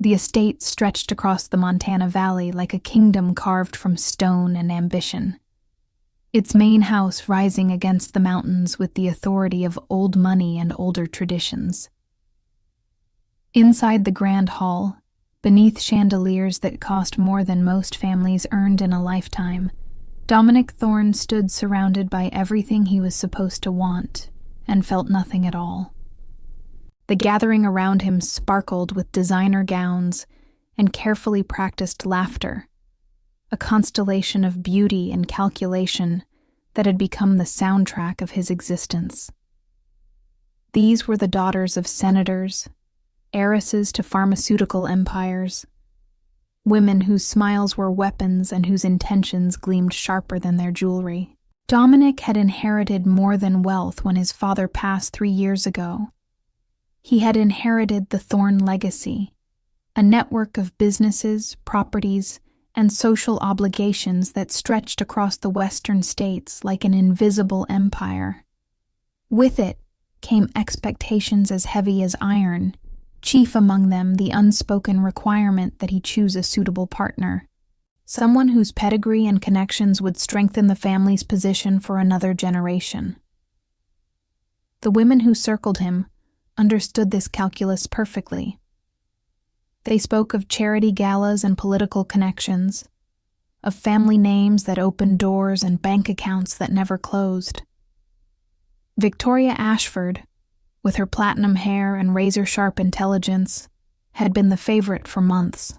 The estate stretched across the Montana Valley like a kingdom carved from stone and ambition, its main house rising against the mountains with the authority of old money and older traditions. Inside the grand hall, beneath chandeliers that cost more than most families earned in a lifetime, Dominic Thorne stood surrounded by everything he was supposed to want and felt nothing at all. The gathering around him sparkled with designer gowns and carefully practiced laughter, a constellation of beauty and calculation that had become the soundtrack of his existence. These were the daughters of senators, heiresses to pharmaceutical empires, women whose smiles were weapons and whose intentions gleamed sharper than their jewelry. Dominic had inherited more than wealth when his father passed 3 years ago. He had inherited the Thorne legacy, a network of businesses, properties, and social obligations that stretched across the western states like an invisible empire. With it came expectations as heavy as iron, chief among them the unspoken requirement that he choose a suitable partner, someone whose pedigree and connections would strengthen the family's position for another generation. The women who circled him understood this calculus perfectly. They spoke of charity galas and political connections, of family names that opened doors and bank accounts that never closed. Victoria Ashford, with her platinum hair and razor-sharp intelligence, had been the favorite for months,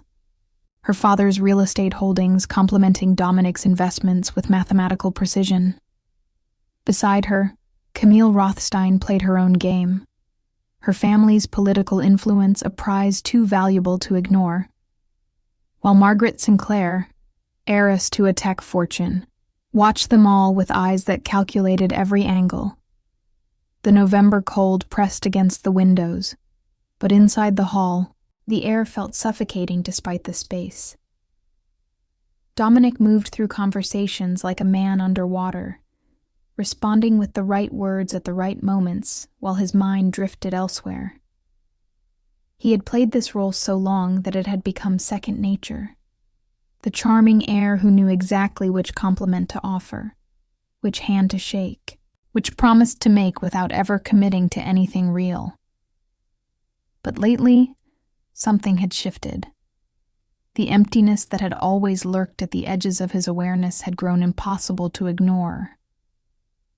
her father's real estate holdings complementing Dominic's investments with mathematical precision. Beside her, Camille Rothstein played her own game, her family's political influence a prize too valuable to ignore, while Margaret Sinclair, heiress to a tech fortune, watched them all with eyes that calculated every angle. The November cold pressed against the windows, but inside the hall, the air felt suffocating despite the space. Dominic moved through conversations like a man underwater, responding with the right words at the right moments while his mind drifted elsewhere. He had played this role so long that it had become second nature. The charming heir who knew exactly which compliment to offer, which hand to shake, which promise to make without ever committing to anything real. But lately, something had shifted. The emptiness that had always lurked at the edges of his awareness had grown impossible to ignore.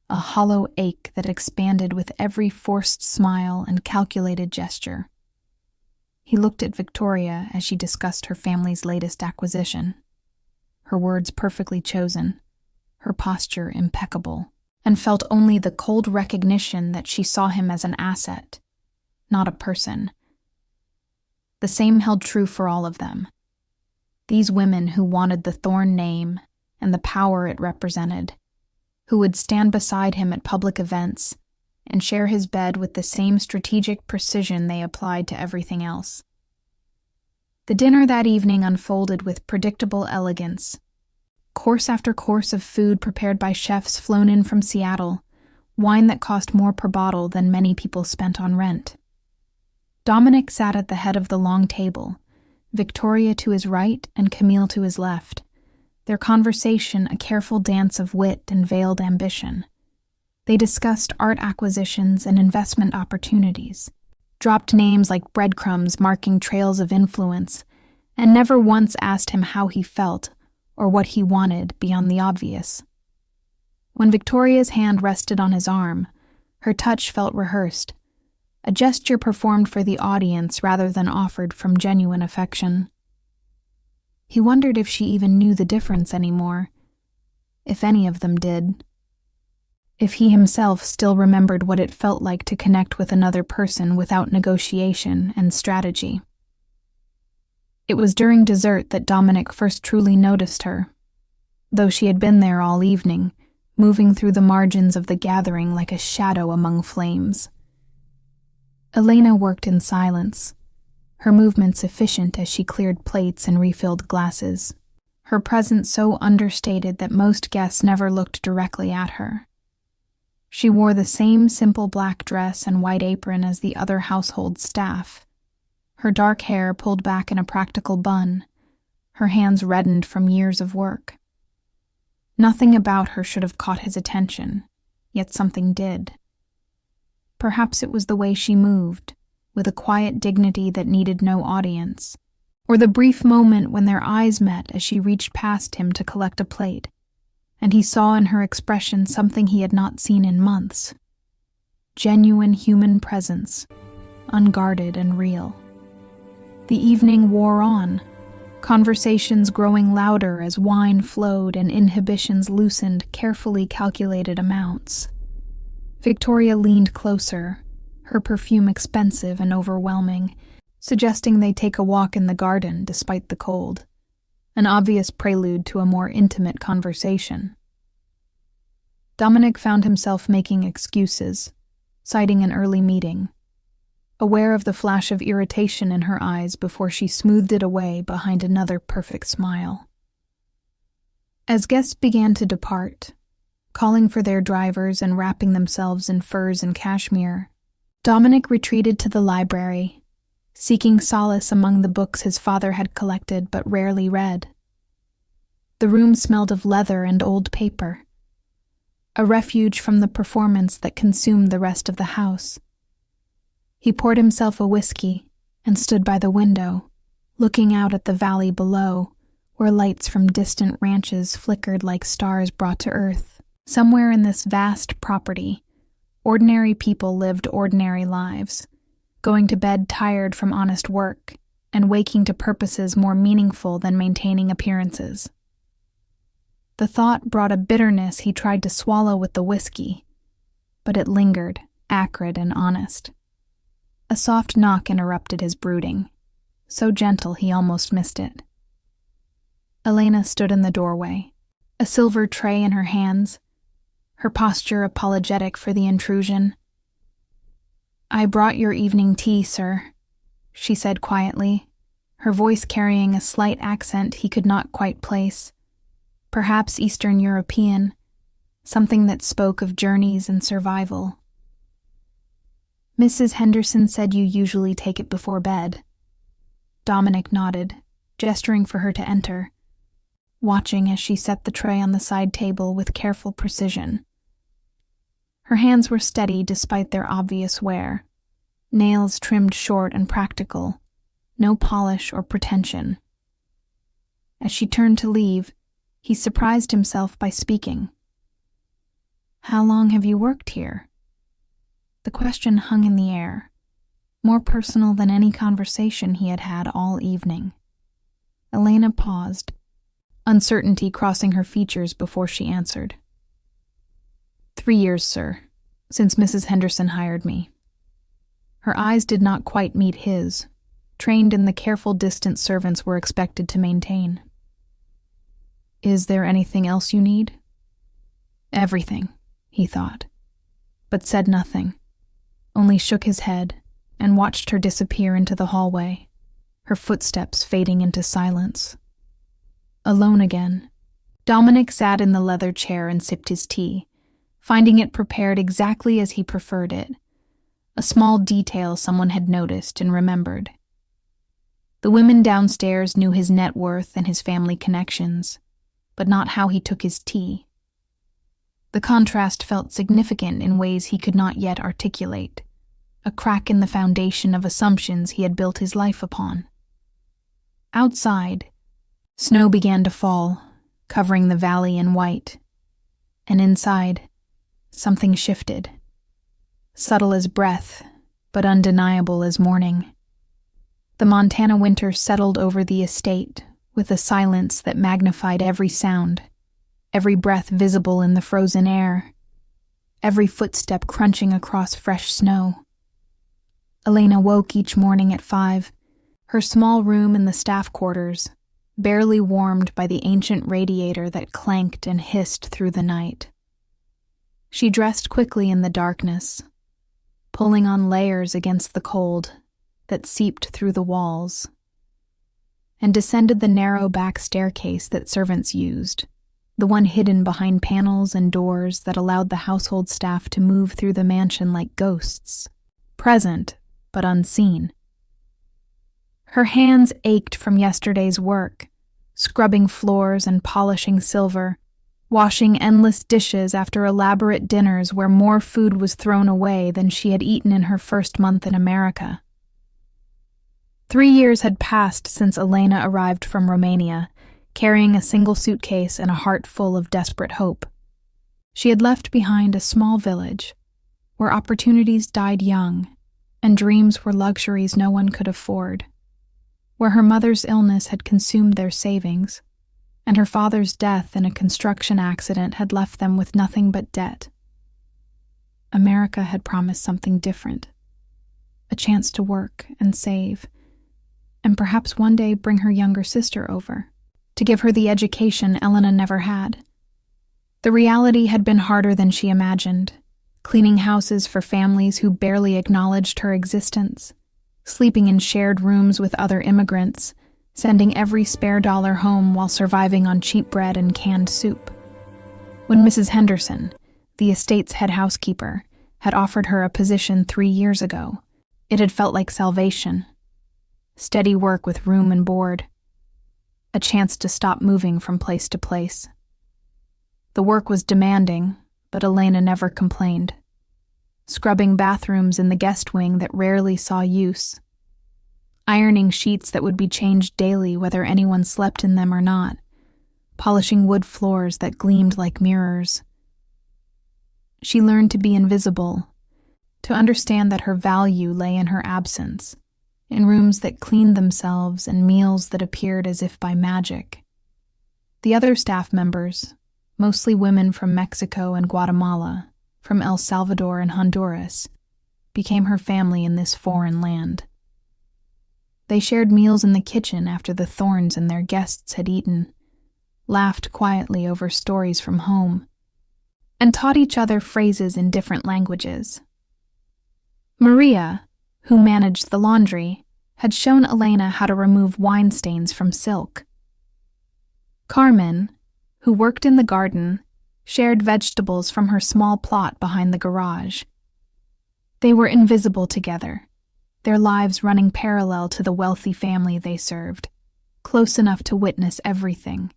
A hollow ache that expanded with every forced smile and calculated gesture. He looked at Victoria as she discussed her family's latest acquisition, her words perfectly chosen, her posture impeccable, and felt only the cold recognition that she saw him as an asset, not a person. The same held true for all of them. These women who wanted the Thorne name and the power it represented, who would stand beside him at public events and share his bed with the same strategic precision they applied to everything else. The dinner that evening unfolded with predictable elegance. Course after course of food prepared by chefs flown in from Seattle, wine that cost more per bottle than many people spent on rent. Dominic sat at the head of the long table, Victoria to his right and Camille to his left, their conversation a careful dance of wit and veiled ambition. They discussed art acquisitions and investment opportunities, dropped names like breadcrumbs marking trails of influence, and never once asked him how he felt or what he wanted beyond the obvious. When Victoria's hand rested on his arm, her touch felt rehearsed, a gesture performed for the audience rather than offered from genuine affection. He wondered if she even knew the difference anymore, if any of them did. If he himself still remembered what it felt like to connect with another person without negotiation and strategy. It was during dessert that Dominic first truly noticed her, though she had been there all evening, moving through the margins of the gathering like a shadow among flames. Elena worked in silence, her movements efficient as she cleared plates and refilled glasses, her presence so understated that most guests never looked directly at her. She wore the same simple black dress and white apron as the other household staff, her dark hair pulled back in a practical bun, her hands reddened from years of work. Nothing about her should have caught his attention, yet something did. Perhaps it was the way she moved, with a quiet dignity that needed no audience, or the brief moment when their eyes met as she reached past him to collect a plate, and he saw in her expression something he had not seen in months. Genuine human presence, unguarded and real. The evening wore on, conversations growing louder as wine flowed and inhibitions loosened carefully calculated amounts. Victoria leaned closer, her perfume expensive and overwhelming, suggesting they take a walk in the garden despite the cold, an obvious prelude to a more intimate conversation. Dominic found himself making excuses, citing an early meeting, aware of the flash of irritation in her eyes before she smoothed it away behind another perfect smile. As guests began to depart, calling for their drivers and wrapping themselves in furs and cashmere, Dominic retreated to the library, seeking solace among the books his father had collected but rarely read. The room smelled of leather and old paper, a refuge from the performance that consumed the rest of the house. He poured himself a whiskey and stood by the window, looking out at the valley below, where lights from distant ranches flickered like stars brought to earth. Somewhere in this vast property, ordinary people lived ordinary lives, going to bed tired from honest work and waking to purposes more meaningful than maintaining appearances. The thought brought a bitterness he tried to swallow with the whiskey, but it lingered, acrid and honest. A soft knock interrupted his brooding, so gentle he almost missed it. Elena stood in the doorway, a silver tray in her hands, her posture apologetic for the intrusion. "I brought your evening tea, sir," she said quietly, her voice carrying a slight accent he could not quite place, perhaps Eastern European, something that spoke of journeys and survival. "Mrs. Henderson said you usually take it before bed." Dominic nodded, gesturing for her to enter, watching as she set the tray on the side table with careful precision. Her hands were steady despite their obvious wear, nails trimmed short and practical, no polish or pretension. As she turned to leave, he surprised himself by speaking. "How long have you worked here?" The question hung in the air, more personal than any conversation he had had all evening. Elena paused, uncertainty crossing her features before she answered. 3 years, sir, since Mrs. Henderson hired me." Her eyes did not quite meet his, trained in the careful distance servants were expected to maintain. "Is there anything else you need?" "Everything," he thought, but said nothing, only shook his head and watched her disappear into the hallway, her footsteps fading into silence. Alone again, Dominic sat in the leather chair and sipped his tea, finding it prepared exactly as he preferred it, a small detail someone had noticed and remembered. The women downstairs knew his net worth and his family connections, but not how he took his tea. The contrast felt significant in ways he could not yet articulate, a crack in the foundation of assumptions he had built his life upon. Outside, snow began to fall, covering the valley in white, and inside, something shifted, subtle as breath, but undeniable as morning. The Montana winter settled over the estate with a silence that magnified every sound, every breath visible in the frozen air, every footstep crunching across fresh snow. Elena woke each morning at 5, her small room in the staff quarters, barely warmed by the ancient radiator that clanked and hissed through the night. She dressed quickly in the darkness, pulling on layers against the cold that seeped through the walls, and descended the narrow back staircase that servants used, the one hidden behind panels and doors that allowed the household staff to move through the mansion like ghosts, present but unseen. Her hands ached from yesterday's work, scrubbing floors and polishing silver, washing endless dishes after elaborate dinners where more food was thrown away than she had eaten in her first month in America. 3 years had passed since Elena arrived from Romania, carrying a single suitcase and a heart full of desperate hope. She had left behind a small village where opportunities died young and dreams were luxuries no one could afford, where her mother's illness had consumed their savings, and her father's death in a construction accident had left them with nothing but debt. America had promised something different, a chance to work and save, and perhaps one day bring her younger sister over, to give her the education Elena never had. The reality had been harder than she imagined, cleaning houses for families who barely acknowledged her existence, sleeping in shared rooms with other immigrants, sending every spare dollar home while surviving on cheap bread and canned soup. When Mrs. Henderson, the estate's head housekeeper, had offered her a position 3 years ago, it had felt like salvation. Steady work with room and board, a chance to stop moving from place to place. The work was demanding, but Elena never complained. Scrubbing bathrooms in the guest wing that rarely saw use, ironing sheets that would be changed daily whether anyone slept in them or not, polishing wood floors that gleamed like mirrors. She learned to be invisible, to understand that her value lay in her absence, in rooms that cleaned themselves and meals that appeared as if by magic. The other staff members, mostly women from Mexico and Guatemala, from El Salvador and Honduras, became her family in this foreign land. They shared meals in the kitchen after the Thorns and their guests had eaten, laughed quietly over stories from home, and taught each other phrases in different languages. Maria, who managed the laundry, had shown Elena how to remove wine stains from silk. Carmen, who worked in the garden, shared vegetables from her small plot behind the garage. They were invisible together, their lives running parallel to the wealthy family they served, close enough to witness everything,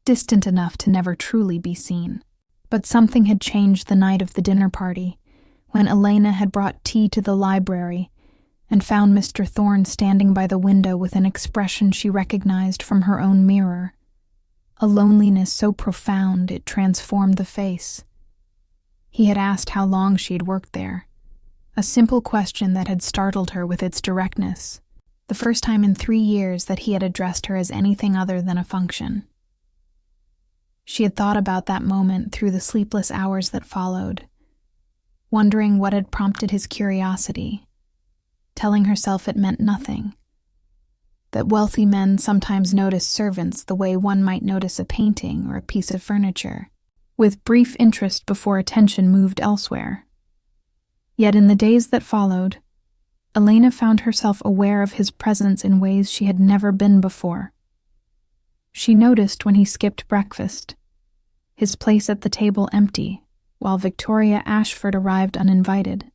distant enough to never truly be seen. But something had changed the night of the dinner party, when Elena had brought tea to the library and found Mr. Thorne standing by the window with an expression she recognized from her own mirror, a loneliness so profound it transformed the face. He had asked how long she had worked there, a simple question that had startled her with its directness, the first time in 3 years that he had addressed her as anything other than a function. She had thought about that moment through the sleepless hours that followed, wondering what had prompted his curiosity, telling herself it meant nothing, that wealthy men sometimes notice servants the way one might notice a painting or a piece of furniture, with brief interest before attention moved elsewhere. Yet in the days that followed, Elena found herself aware of his presence in ways she had never been before. She noticed when he skipped breakfast, his place at the table empty, while Victoria Ashford arrived uninvited,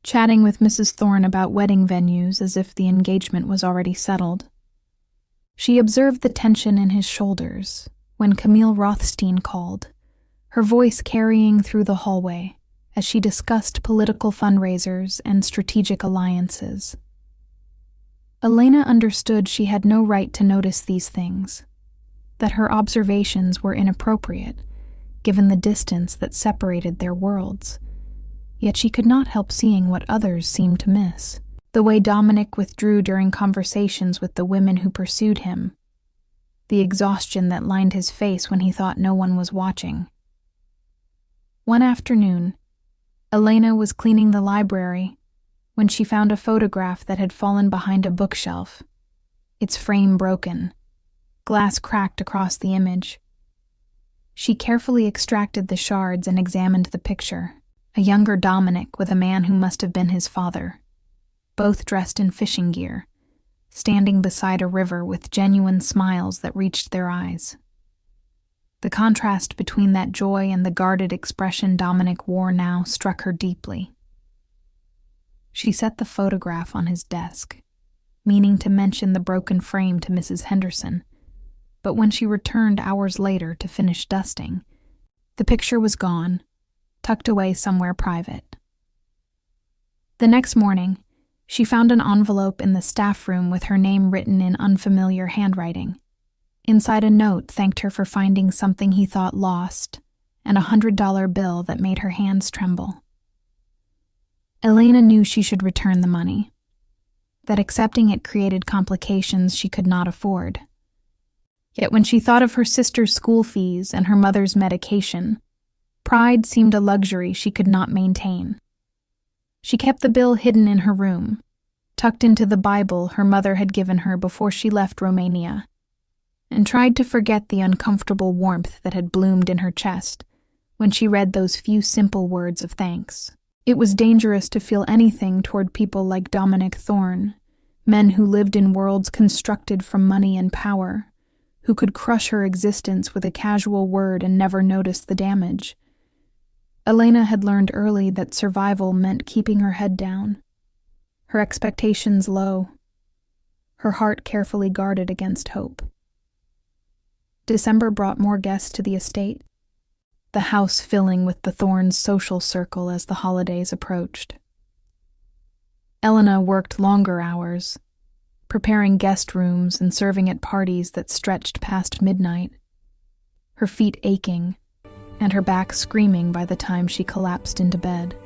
chatting with Mrs. Thorne about wedding venues as if the engagement was already settled. She observed the tension in his shoulders when Camille Rothstein called, her voice carrying through the hallway as she discussed political fundraisers and strategic alliances. Elena understood she had no right to notice these things, that her observations were inappropriate, given the distance that separated their worlds. Yet she could not help seeing what others seemed to miss. The way Dominic withdrew during conversations with the women who pursued him, the exhaustion that lined his face when he thought no one was watching. One afternoon, Elena was cleaning the library when she found a photograph that had fallen behind a bookshelf, its frame broken, glass cracked across the image. She carefully extracted the shards and examined the picture, a younger Dominic with a man who must have been his father, both dressed in fishing gear, standing beside a river with genuine smiles that reached their eyes. The contrast between that joy and the guarded expression Dominic wore now struck her deeply. She set the photograph on his desk, meaning to mention the broken frame to Mrs. Henderson, but when she returned hours later to finish dusting, the picture was gone, tucked away somewhere private. The next morning, she found an envelope in the staff room with her name written in unfamiliar handwriting. Inside, a note thanked her for finding something he thought lost, and a $100 bill that made her hands tremble. Elena knew she should return the money, that accepting it created complications she could not afford. Yet when she thought of her sister's school fees and her mother's medication, pride seemed a luxury she could not maintain. She kept the bill hidden in her room, tucked into the Bible her mother had given her before she left Romania, and tried to forget the uncomfortable warmth that had bloomed in her chest when she read those few simple words of thanks. It was dangerous to feel anything toward people like Dominic Thorne, men who lived in worlds constructed from money and power, who could crush her existence with a casual word and never notice the damage. Elena had learned early that survival meant keeping her head down, her expectations low, her heart carefully guarded against hope. December brought more guests to the estate, the house filling with the Thornes' social circle as the holidays approached. Elena worked longer hours, preparing guest rooms and serving at parties that stretched past midnight, her feet aching and her back screaming by the time she collapsed into bed.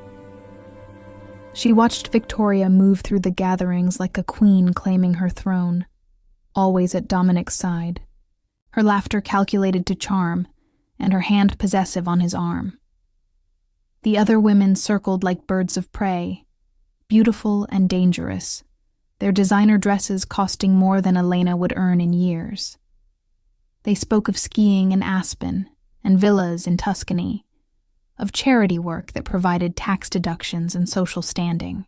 She watched Victoria move through the gatherings like a queen claiming her throne, always at Dominic's side, her laughter calculated to charm, and her hand possessive on his arm. The other women circled like birds of prey, beautiful and dangerous, their designer dresses costing more than Elena would earn in years. They spoke of skiing in Aspen and villas in Tuscany, of charity work that provided tax deductions and social standing,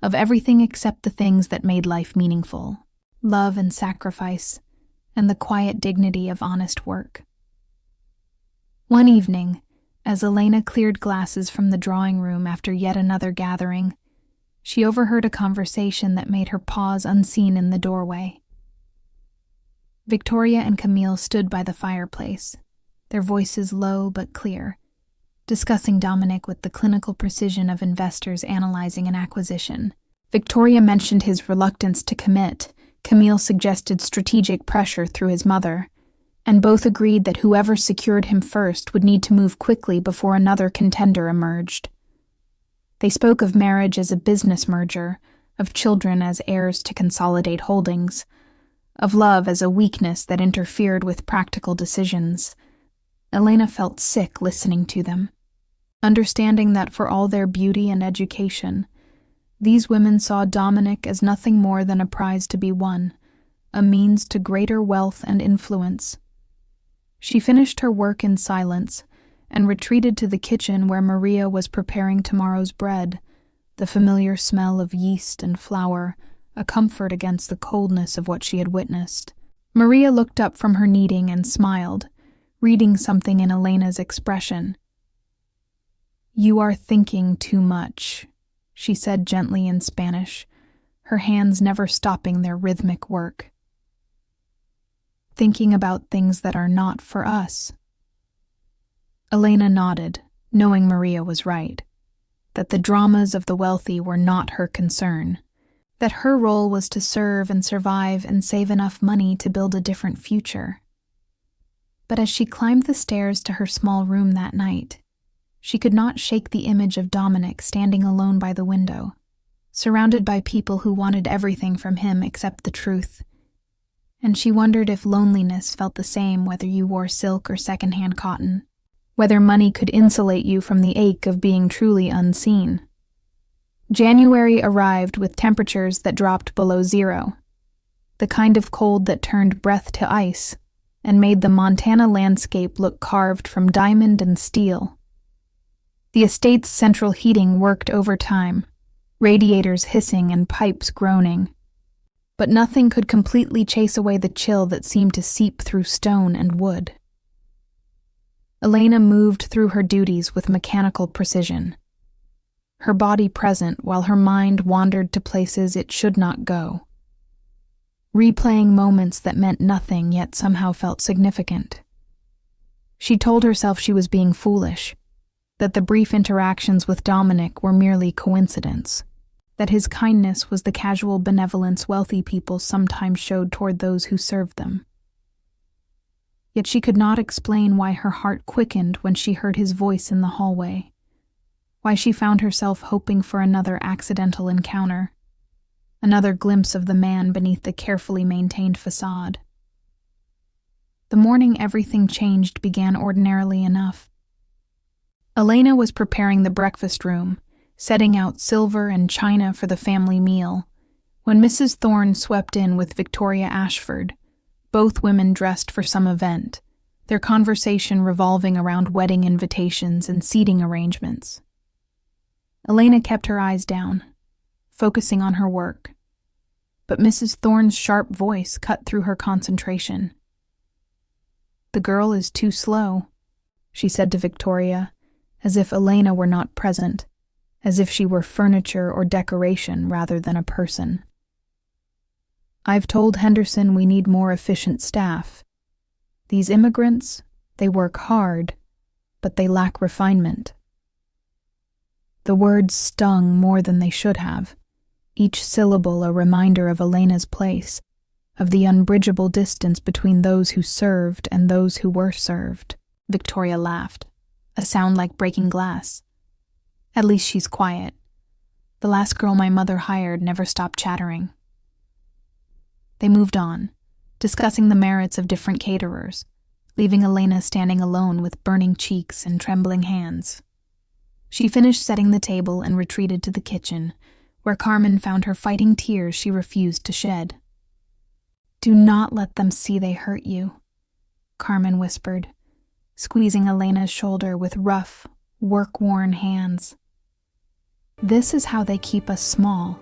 of everything except the things that made life meaningful, love and sacrifice, and the quiet dignity of honest work. One evening, as Elena cleared glasses from the drawing room after yet another gathering, she overheard a conversation that made her pause unseen in the doorway. Victoria and Camille stood by the fireplace, their voices low but clear, discussing Dominic with the clinical precision of investors analyzing an acquisition. Victoria mentioned his reluctance to commit, Camille suggested strategic pressure through his mother, and both agreed that whoever secured him first would need to move quickly before another contender emerged. They spoke of marriage as a business merger, of children as heirs to consolidate holdings, of love as a weakness that interfered with practical decisions. Elena felt sick listening to them, understanding that for all their beauty and education, these women saw Dominic as nothing more than a prize to be won, a means to greater wealth and influence. She finished her work in silence and retreated to the kitchen where Maria was preparing tomorrow's bread, the familiar smell of yeast and flour, a comfort against the coldness of what she had witnessed. Maria looked up from her kneading and smiled, reading something in Elena's expression. "You are thinking too much," she said gently in Spanish, her hands never stopping their rhythmic work. "Thinking about things that are not for us." Elena nodded, knowing Maria was right, that the dramas of the wealthy were not her concern, that her role was to serve and survive and save enough money to build a different future. But as she climbed the stairs to her small room that night, she could not shake the image of Dominic standing alone by the window, surrounded by people who wanted everything from him except the truth. And she wondered if loneliness felt the same whether you wore silk or secondhand cotton, whether money could insulate you from the ache of being truly unseen. January arrived with temperatures that dropped below zero, the kind of cold that turned breath to ice and made the Montana landscape look carved from diamond and steel. The estate's central heating worked overtime, radiators hissing and pipes groaning, but nothing could completely chase away the chill that seemed to seep through stone and wood. Elena moved through her duties with mechanical precision, her body present while her mind wandered to places it should not go. replaying moments that meant nothing yet somehow felt significant. She told herself she was being foolish, that the brief interactions with Dominic were merely coincidence, that his kindness was the casual benevolence wealthy people sometimes showed toward those who served them. Yet she could not explain why her heart quickened when she heard his voice in the hallway, why she found herself hoping for another accidental encounter, another glimpse of the man beneath the carefully maintained facade. The morning everything changed began ordinarily enough. Elena was preparing the breakfast room, setting out silver and china for the family meal, when Mrs. Thorne swept in with Victoria Ashford, both women dressed for some event, their conversation revolving around wedding invitations and seating arrangements. Elena kept her eyes down, focusing on her work, but Mrs. Thorne's sharp voice cut through her concentration. "The girl is too slow," she said to Victoria, as if Elena were not present, as if she were furniture or decoration rather than a person. "I've told Henderson we need more efficient staff. These immigrants, they work hard, but they lack refinement." The words stung more than they should have, each syllable a reminder of Elena's place, of the unbridgeable distance between those who served and those who were served. Victoria laughed, a sound like breaking glass. "At least she's quiet. The last girl my mother hired never stopped chattering." They moved on, discussing the merits of different caterers, leaving Elena standing alone with burning cheeks and trembling hands. She finished setting the table and retreated to the kitchen, where Carmen found her fighting tears she refused to shed. "Do not let them see they hurt you," Carmen whispered, squeezing Elena's shoulder with rough, work-worn hands. "This is how they keep us small,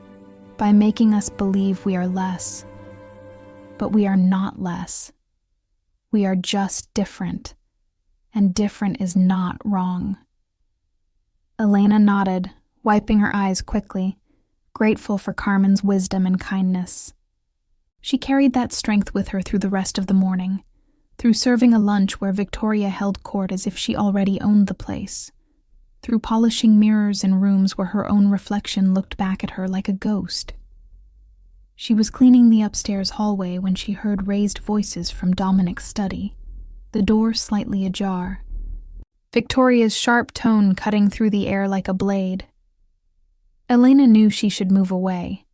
by making us believe we are less. But we are not less. We are just different, and different is not wrong." Elena nodded, wiping her eyes quickly, grateful for Carmen's wisdom and kindness. She carried that strength with her through the rest of the morning, through serving a lunch where Victoria held court as if she already owned the place, through polishing mirrors in rooms where her own reflection looked back at her like a ghost. She was cleaning the upstairs hallway when she heard raised voices from Dominic's study, the door slightly ajar, Victoria's sharp tone cutting through the air like a blade. Elena knew she should move away.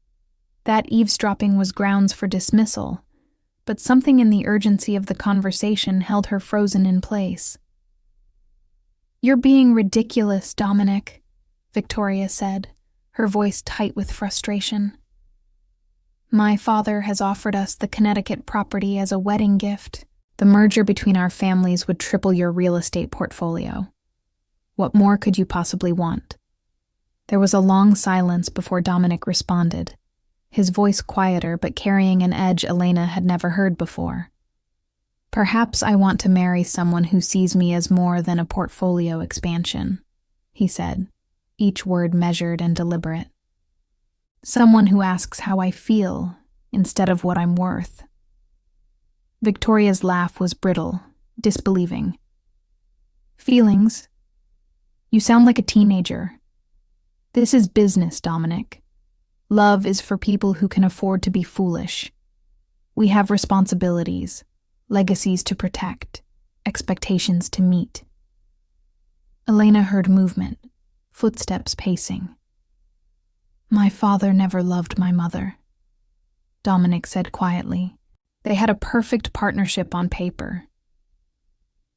That eavesdropping was grounds for dismissal, but something in the urgency of the conversation held her frozen in place. "You're being ridiculous, Dominic," Victoria said, her voice tight with frustration. "My father has offered us the Connecticut property as a wedding gift. The merger between our families would triple your real estate portfolio. What more could you possibly want?" There was a long silence before Dominic responded, his voice quieter but carrying an edge Elena had never heard before. "Perhaps I want to marry someone who sees me as more than a portfolio expansion," he said, each word measured and deliberate. "Someone who asks how I feel instead of what I'm worth." Victoria's laugh was brittle, disbelieving. "Feelings? You sound like a teenager. This is business, Dominic. Love is for people who can afford to be foolish. We have responsibilities, legacies to protect, expectations to meet." Elena heard movement, footsteps pacing. "My father never loved my mother," Dominic said quietly. "They had a perfect partnership on paper.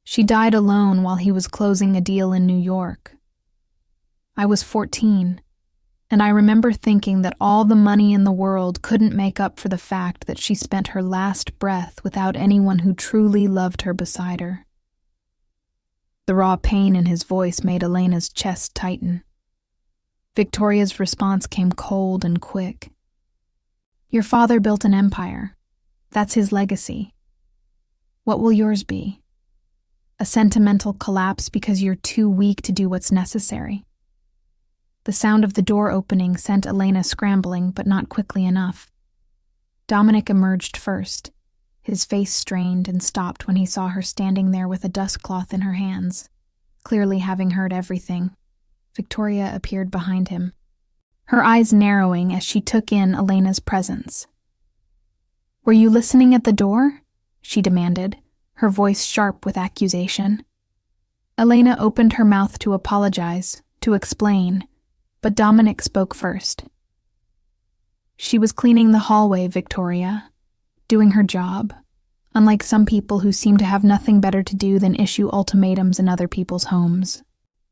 She died alone while he was closing a deal in New York. I was 14, and I remember thinking that all the money in the world couldn't make up for the fact that she spent her last breath without anyone who truly loved her beside her." The raw pain in his voice made Elena's chest tighten. Victoria's response came cold and quick. "Your father built an empire. That's his legacy. What will yours be? A sentimental collapse because you're too weak to do what's necessary?" The sound of the door opening sent Elena scrambling, but not quickly enough. Dominic emerged first, his face strained, and stopped when he saw her standing there with a dust cloth in her hands, clearly having heard everything. Victoria appeared behind him, her eyes narrowing as she took in Elena's presence. "Were you listening at the door?" she demanded, her voice sharp with accusation. Elena opened her mouth to apologize, to explain, but Dominic spoke first. "She was cleaning the hallway, Victoria, doing her job, unlike some people who seem to have nothing better to do than issue ultimatums in other people's homes."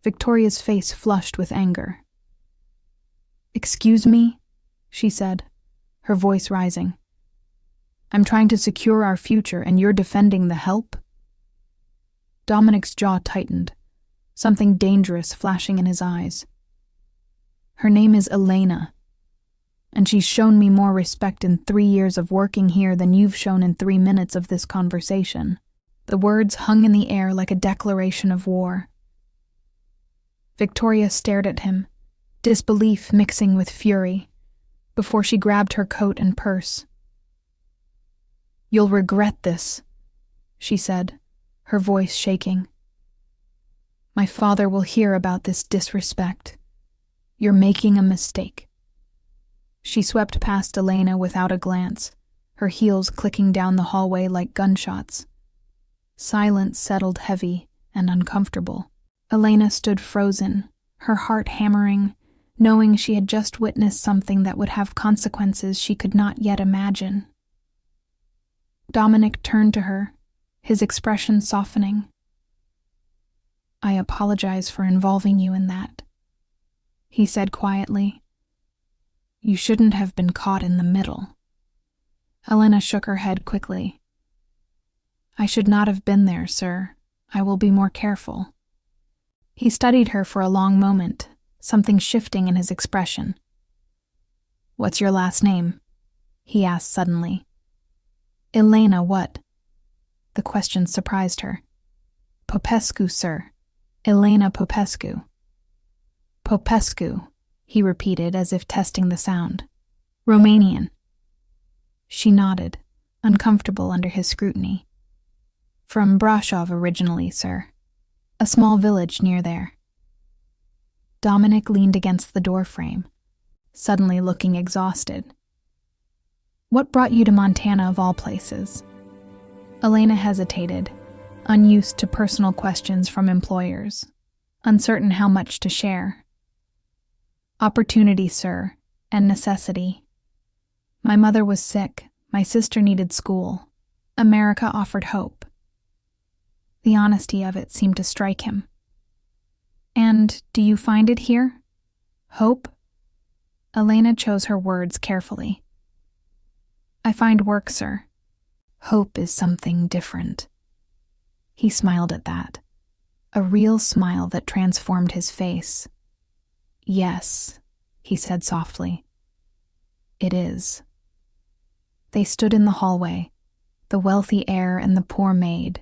Victoria's face flushed with anger. "Excuse me," she said, her voice rising. "I'm trying to secure our future and you're defending the help?" Dominic's jaw tightened, something dangerous flashing in his eyes. "Her name is Elena, and she's shown me more respect in 3 years of working here than you've shown in 3 minutes of this conversation." The words hung in the air like a declaration of war. Victoria stared at him, disbelief mixing with fury, before she grabbed her coat and purse. "You'll regret this," she said, her voice shaking. "My father will hear about this disrespect. You're making a mistake." She swept past Elena without a glance, her heels clicking down the hallway like gunshots. Silence settled heavy and uncomfortable. Elena stood frozen, her heart hammering, knowing she had just witnessed something that would have consequences she could not yet imagine. Dominic turned to her, his expression softening. "I apologize for involving you in that," he said quietly. "You shouldn't have been caught in the middle." Elena shook her head quickly. "I should not have been there, sir. I will be more careful." He studied her for a long moment, something shifting in his expression. "What's your last name?" he asked suddenly. "Elena what?" The question surprised her. "Popescu, sir. Elena Popescu." "Popescu," he repeated as if testing the sound. "Romanian." She nodded, uncomfortable under his scrutiny. "From Brasov originally, sir. A small village near there." Dominic leaned against the doorframe, suddenly looking exhausted. "What brought you to Montana of all places?" Elena hesitated, unused to personal questions from employers, uncertain how much to share. "Opportunity, sir, and necessity. My mother was sick, my sister needed school. America offered hope." The honesty of it seemed to strike him. "And do you find it here? Hope?" Elena chose her words carefully. "I find work, sir. Hope is something different." He smiled at that, a real smile that transformed his face. "Yes," he said softly. "It is." They stood in the hallway, the wealthy heir and the poor maid,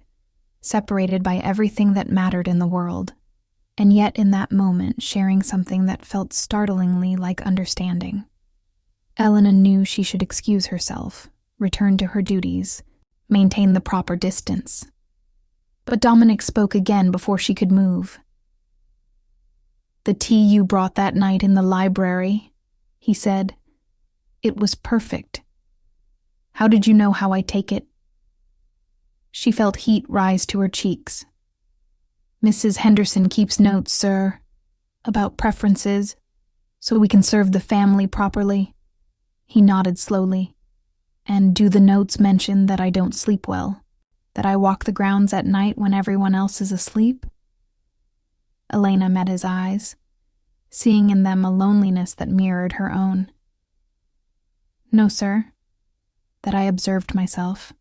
separated by everything that mattered in the world, and yet in that moment sharing something that felt startlingly like understanding. Elena knew she should excuse herself, return to her duties, maintain the proper distance. But Dominic spoke again before she could move. "The tea you brought that night in the library," he said. "It was perfect. How did you know how I take it?" She felt heat rise to her cheeks. "Mrs. Henderson keeps notes, sir, about preferences, so we can serve the family properly." He nodded slowly. "And do the notes mention that I don't sleep well? That I walk the grounds at night when everyone else is asleep?" Elena met his eyes, seeing in them a loneliness that mirrored her own. "No, sir. That I observed myself."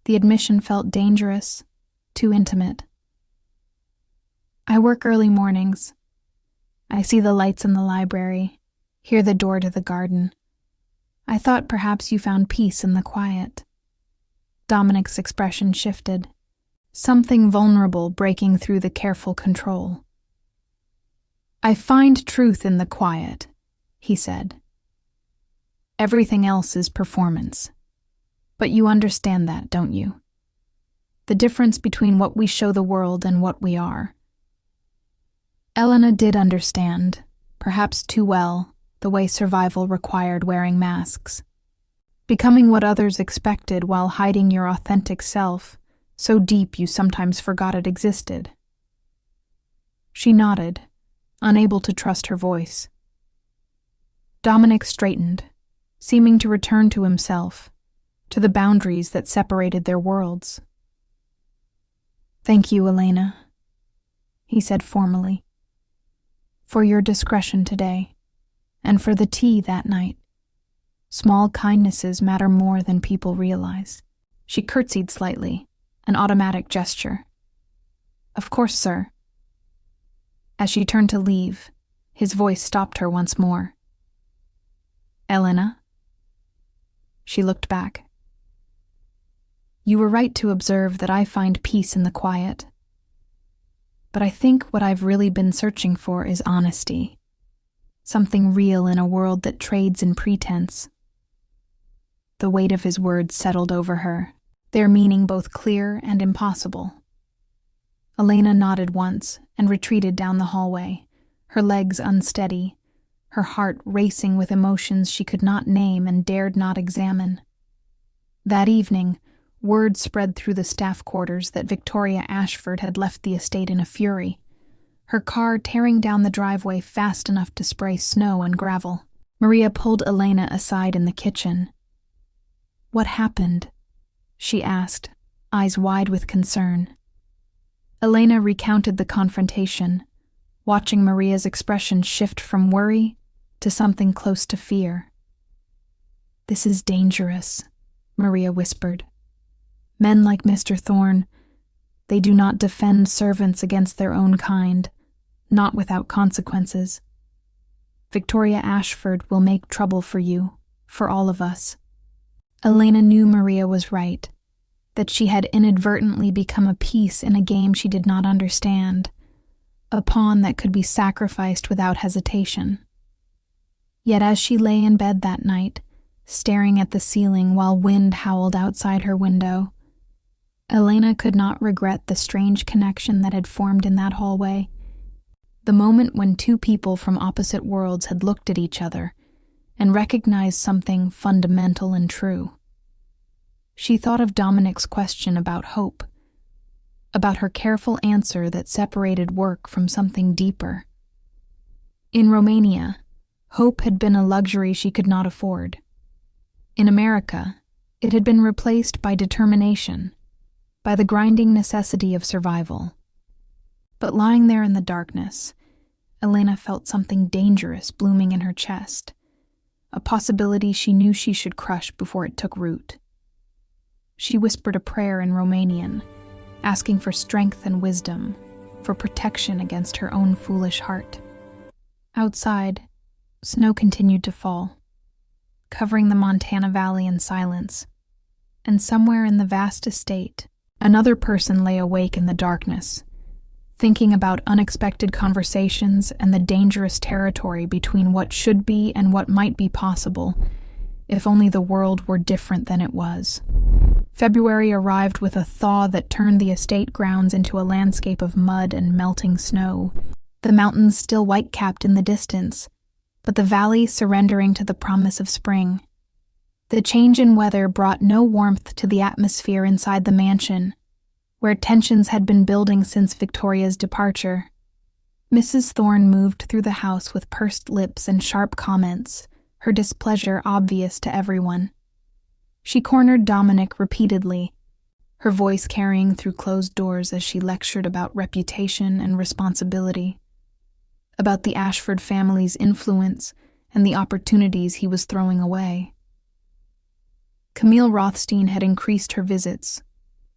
The admission felt dangerous, too intimate. "I work early mornings. I see the lights in the library, hear the door to the garden. I thought perhaps you found peace in the quiet." Dominic's expression shifted, something vulnerable breaking through the careful control. "I find truth in the quiet," he said. Everything else is performance. But you understand that, don't you? The difference between what we show the world and what we are. Elena did understand, perhaps too well, the way survival required wearing masks. Becoming what others expected while hiding your authentic self, so deep you sometimes forgot it existed. She nodded, unable to trust her voice. Dominic straightened, seeming to return to himself, to the boundaries that separated their worlds. "Thank you, Elena," he said formally, "for your discretion today, and for the tea that night. Small kindnesses matter more than people realize." She curtsied slightly, an automatic gesture. "Of course, sir." As she turned to leave, his voice stopped her once more. "Elena?" She looked back. "You were right to observe that I find peace in the quiet. But I think what I've really been searching for is honesty. Something real in a world that trades in pretense." The weight of his words settled over her, their meaning both clear and impossible. Elena nodded once and retreated down the hallway, her legs unsteady, her heart racing with emotions she could not name and dared not examine. That evening, word spread through the staff quarters that Victoria Ashford had left the estate in a fury, her car tearing down the driveway fast enough to spray snow and gravel. Maria pulled Elena aside in the kitchen. "What happened?" she asked, eyes wide with concern. Elena recounted the confrontation, watching Maria's expression shift from worry to something close to fear. "This is dangerous," Maria whispered. "Men like Mr. Thorne, they do not defend servants against their own kind, not without consequences. Victoria Ashford will make trouble for you, for all of us." Elena knew Maria was right, that she had inadvertently become a piece in a game she did not understand, a pawn that could be sacrificed without hesitation. Yet as she lay in bed that night, staring at the ceiling while wind howled outside her window, Elena could not regret the strange connection that had formed in that hallway, the moment when two people from opposite worlds had looked at each other and recognized something fundamental and true. She thought of Dominic's question about hope, about her careful answer that separated work from something deeper. In Romania, hope had been a luxury she could not afford. In America, it had been replaced by determination, by the grinding necessity of survival. But lying there in the darkness, Elena felt something dangerous blooming in her chest, a possibility she knew she should crush before it took root. She whispered a prayer in Romanian, asking for strength and wisdom, for protection against her own foolish heart. Outside, snow continued to fall, covering the Montana Valley in silence, and somewhere in the vast estate, another person lay awake in the darkness, thinking about unexpected conversations and the dangerous territory between what should be and what might be possible, if only the world were different than it was. February arrived with a thaw that turned the estate grounds into a landscape of mud and melting snow, the mountains still white-capped in the distance, but the valley surrendering to the promise of spring. The change in weather brought no warmth to the atmosphere inside the mansion, where tensions had been building since Victoria's departure. Mrs. Thorne moved through the house with pursed lips and sharp comments, her displeasure obvious to everyone. She cornered Dominic repeatedly, her voice carrying through closed doors as she lectured about reputation and responsibility, about the Ashford family's influence and the opportunities he was throwing away. Camille Rothstein had increased her visits,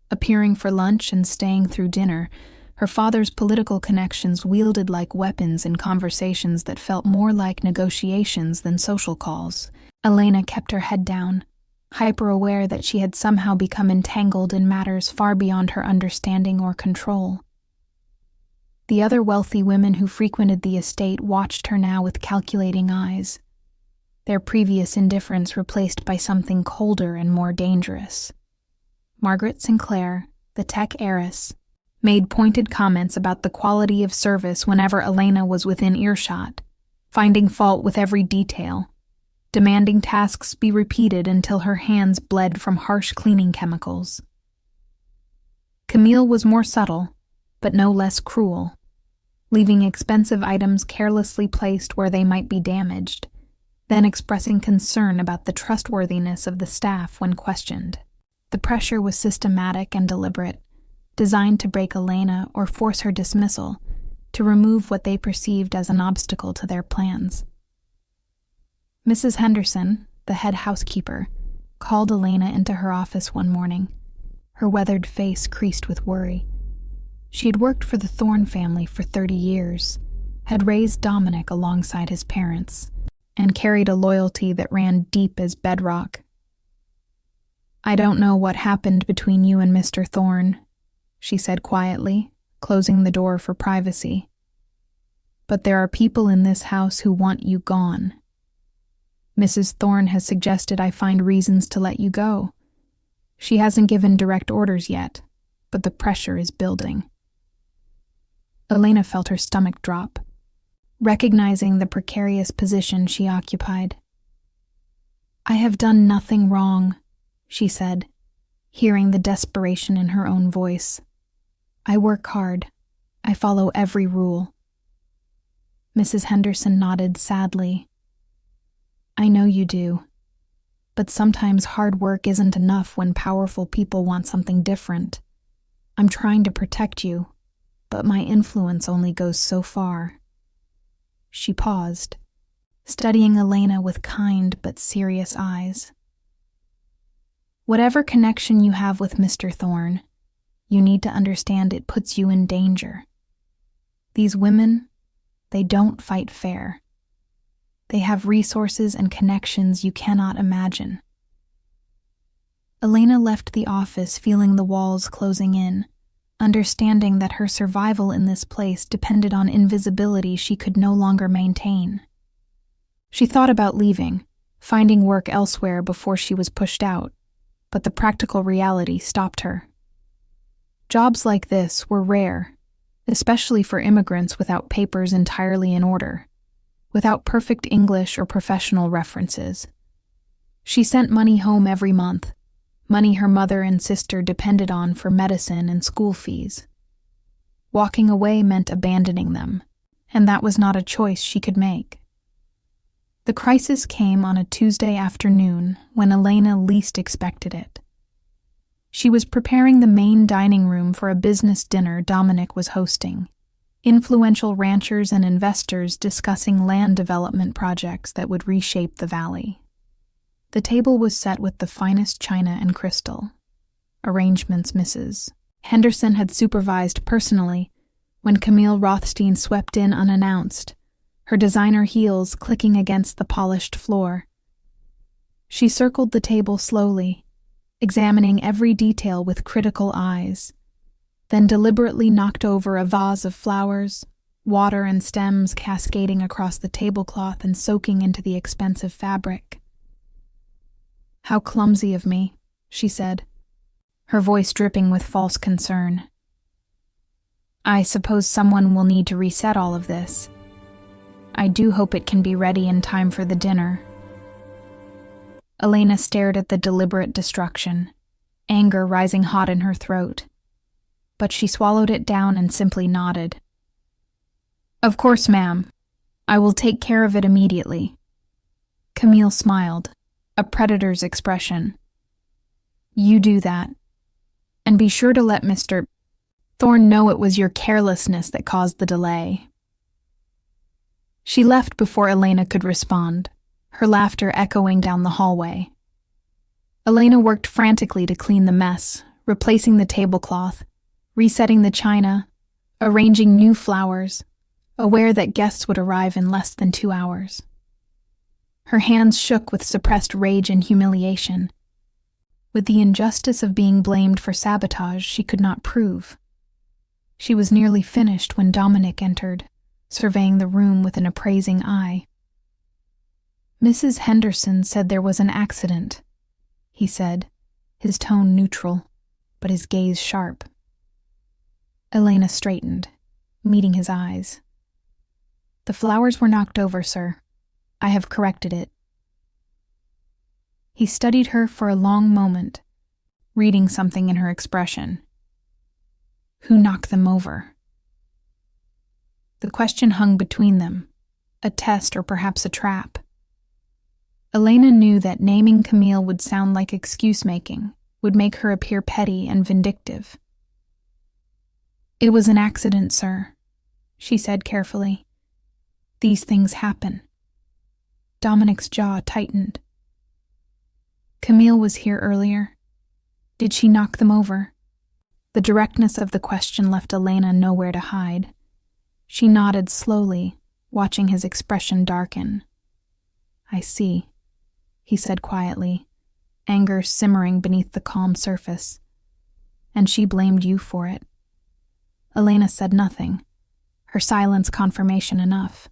appearing for lunch and staying through dinner. Her father's political connections wielded like weapons in conversations that felt more like negotiations than social calls. Elena kept her head down, hyper-aware that she had somehow become entangled in matters far beyond her understanding or control. The other wealthy women who frequented the estate watched her now with calculating eyes. their previous indifference replaced by something colder and more dangerous. Margaret Sinclair, the tech heiress, made pointed comments about the quality of service whenever Elena was within earshot, finding fault with every detail, demanding tasks be repeated until her hands bled from harsh cleaning chemicals. Camille was more subtle, but no less cruel, leaving expensive items carelessly placed where they might be damaged, then expressing concern about the trustworthiness of the staff when questioned. The pressure was systematic and deliberate, designed to break Elena or force her dismissal, to remove what they perceived as an obstacle to their plans. Mrs. Henderson, the head housekeeper, called Elena into her office one morning, her weathered face creased with worry. She had worked for the Thorne family for 30 years, had raised Dominic alongside his parents, and carried a loyalty that ran deep as bedrock. "I don't know what happened between you and Mr. Thorne," she said quietly, closing the door for privacy. "But there are people in this house who want you gone. Mrs. Thorne has suggested I find reasons to let you go. She hasn't given direct orders yet, but the pressure is building." Elena felt her stomach drop, recognizing the precarious position she occupied. "I have done nothing wrong," she said, hearing the desperation in her own voice. "I work hard. I follow every rule." Mrs. Henderson nodded sadly. "I know you do. But sometimes hard work isn't enough when powerful people want something different. I'm trying to protect you, but my influence only goes so far." She paused, studying Elena with kind but serious eyes. "Whatever connection you have with Mr. Thorne, you need to understand it puts you in danger. These women, they don't fight fair. They have resources and connections you cannot imagine." Elena left the office feeling the walls closing in, understanding that her survival in this place depended on invisibility she could no longer maintain. She thought about leaving, finding work elsewhere before she was pushed out, but the practical reality stopped her. Jobs like this were rare, especially for immigrants without papers entirely in order, without perfect English or professional references. She sent money home every month, money her mother and sister depended on for medicine and school fees. Walking away meant abandoning them, and that was not a choice she could make. The crisis came on a Tuesday afternoon when Elena least expected it. She was preparing the main dining room for a business dinner Dominic was hosting, influential ranchers and investors discussing land development projects that would reshape the valley. The table was set with the finest china and crystal. Arrangements Mrs. Henderson had supervised personally when Camille Rothstein swept in unannounced, her designer heels clicking against the polished floor. She circled the table slowly, examining every detail with critical eyes, then deliberately knocked over a vase of flowers, water and stems cascading across the tablecloth and soaking into the expensive fabric. "How clumsy of me," she said, her voice dripping with false concern. "I suppose someone will need to reset all of this. I do hope it can be ready in time for the dinner." Elena stared at the deliberate destruction, anger rising hot in her throat. But she swallowed it down and simply nodded. "Of course, ma'am. I will take care of it immediately." Camille smiled, a predator's expression. "You do that. And be sure to let Mr. Thorne know it was your carelessness that caused the delay." She left before Elena could respond, her laughter echoing down the hallway. Elena worked frantically to clean the mess, replacing the tablecloth, resetting the china, arranging new flowers, aware that guests would arrive in less than 2 hours. Her hands shook with suppressed rage and humiliation. With the injustice of being blamed for sabotage she could not prove. She was nearly finished when Dominic entered, surveying the room with an appraising eye. Mrs. Henderson said there was an accident, he said, his tone neutral, but his gaze sharp. Elena straightened, meeting his eyes. The flowers were knocked over, sir. I have corrected it. He studied her for a long moment, reading something in her expression. Who knocked them over? The question hung between them, a test or perhaps a trap. Elena knew that naming Camille would sound like excuse-making, would make her appear petty and vindictive. It was an accident, sir, she said carefully. These things happen. Dominic's jaw tightened. Camille was here earlier. Did she knock them over? The directness of the question left Elena nowhere to hide. She nodded slowly, watching his expression darken. I see, he said quietly, anger simmering beneath the calm surface. And she blamed you for it. Elena said nothing, her silence confirmation enough.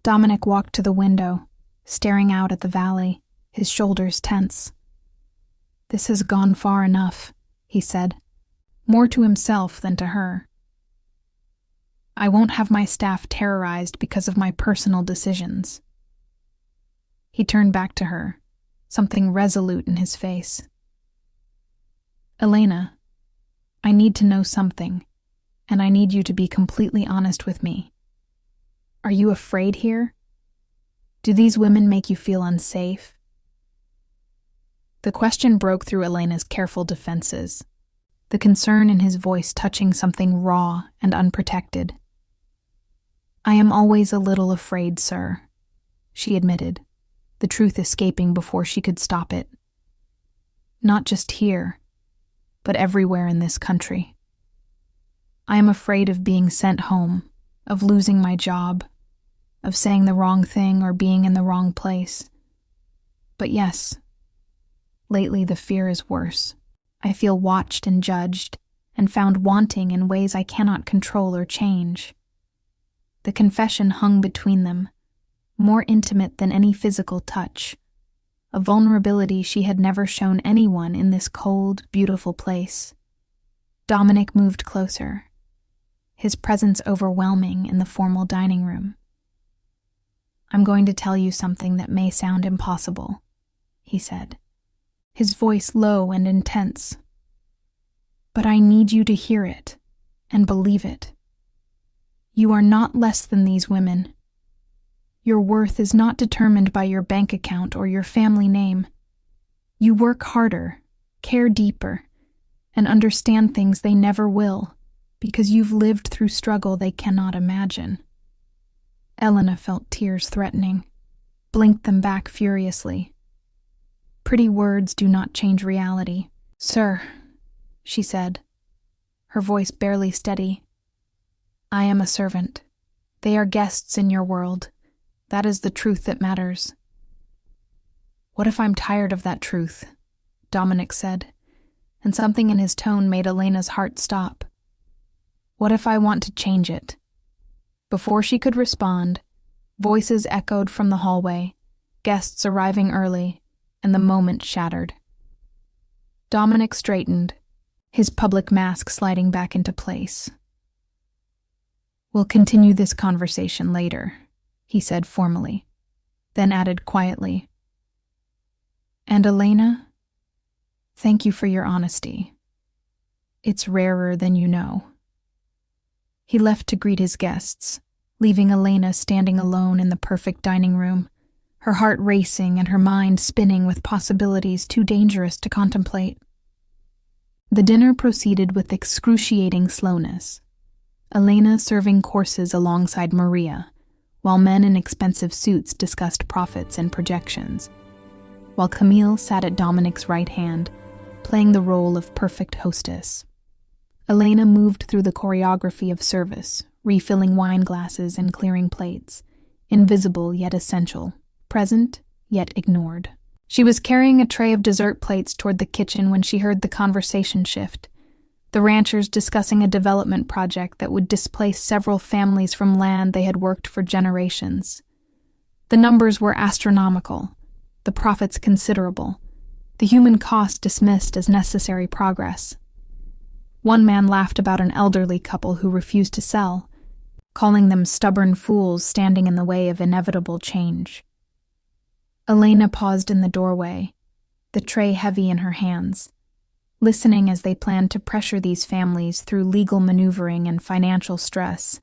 Dominic walked to the window, staring out at the valley, his shoulders tense. This has gone far enough, he said, more to himself than to her. I won't have my staff terrorized because of my personal decisions. He turned back to her, something resolute in his face. Elena, I need to know something, and I need you to be completely honest with me. Are you afraid here? Do these women make you feel unsafe? The question broke through Elena's careful defenses, the concern in his voice touching something raw and unprotected. I am always a little afraid, sir, she admitted, the truth escaping before she could stop it. Not just here, but everywhere in this country. I am afraid of being sent home, of losing my job, of saying the wrong thing or being in the wrong place. But yes, lately the fear is worse. I feel watched and judged, and found wanting in ways I cannot control or change. The confession hung between them, more intimate than any physical touch, a vulnerability she had never shown anyone in this cold, beautiful place. Dominic moved closer, his presence overwhelming in the formal dining room. I'm going to tell you something that may sound impossible, he said, his voice low and intense. But I need you to hear it and believe it. You are not less than these women. Your worth is not determined by your bank account or your family name. You work harder, care deeper, and understand things they never will, because you've lived through struggle they cannot imagine. Elena felt tears threatening, blinked them back furiously. Pretty words do not change reality. Sir, she said, her voice barely steady. I am a servant. They are guests in your world. That is the truth that matters. What if I'm tired of that truth? Dominic said, and something in his tone made Elena's heart stop. What if I want to change it? Before she could respond, voices echoed from the hallway, guests arriving early, and the moment shattered. Dominic straightened, his public mask sliding back into place. We'll continue this conversation later, he said formally, then added quietly. And Elena, thank you for your honesty. It's rarer than you know. He left to greet his guests, leaving Elena standing alone in the perfect dining room, her heart racing and her mind spinning with possibilities too dangerous to contemplate. The dinner proceeded with excruciating slowness, Elena serving courses alongside Maria, while men in expensive suits discussed profits and projections, while Camille sat at Dominic's right hand, playing the role of perfect hostess. Elena moved through the choreography of service, refilling wine glasses and clearing plates, invisible yet essential, present yet ignored. She was carrying a tray of dessert plates toward the kitchen when she heard the conversation shift, the ranchers discussing a development project that would displace several families from land they had worked for generations. The numbers were astronomical, the profits considerable, the human cost dismissed as necessary progress. One man laughed about an elderly couple who refused to sell, calling them stubborn fools standing in the way of inevitable change. Elena paused in the doorway, the tray heavy in her hands, listening as they planned to pressure these families through legal maneuvering and financial stress,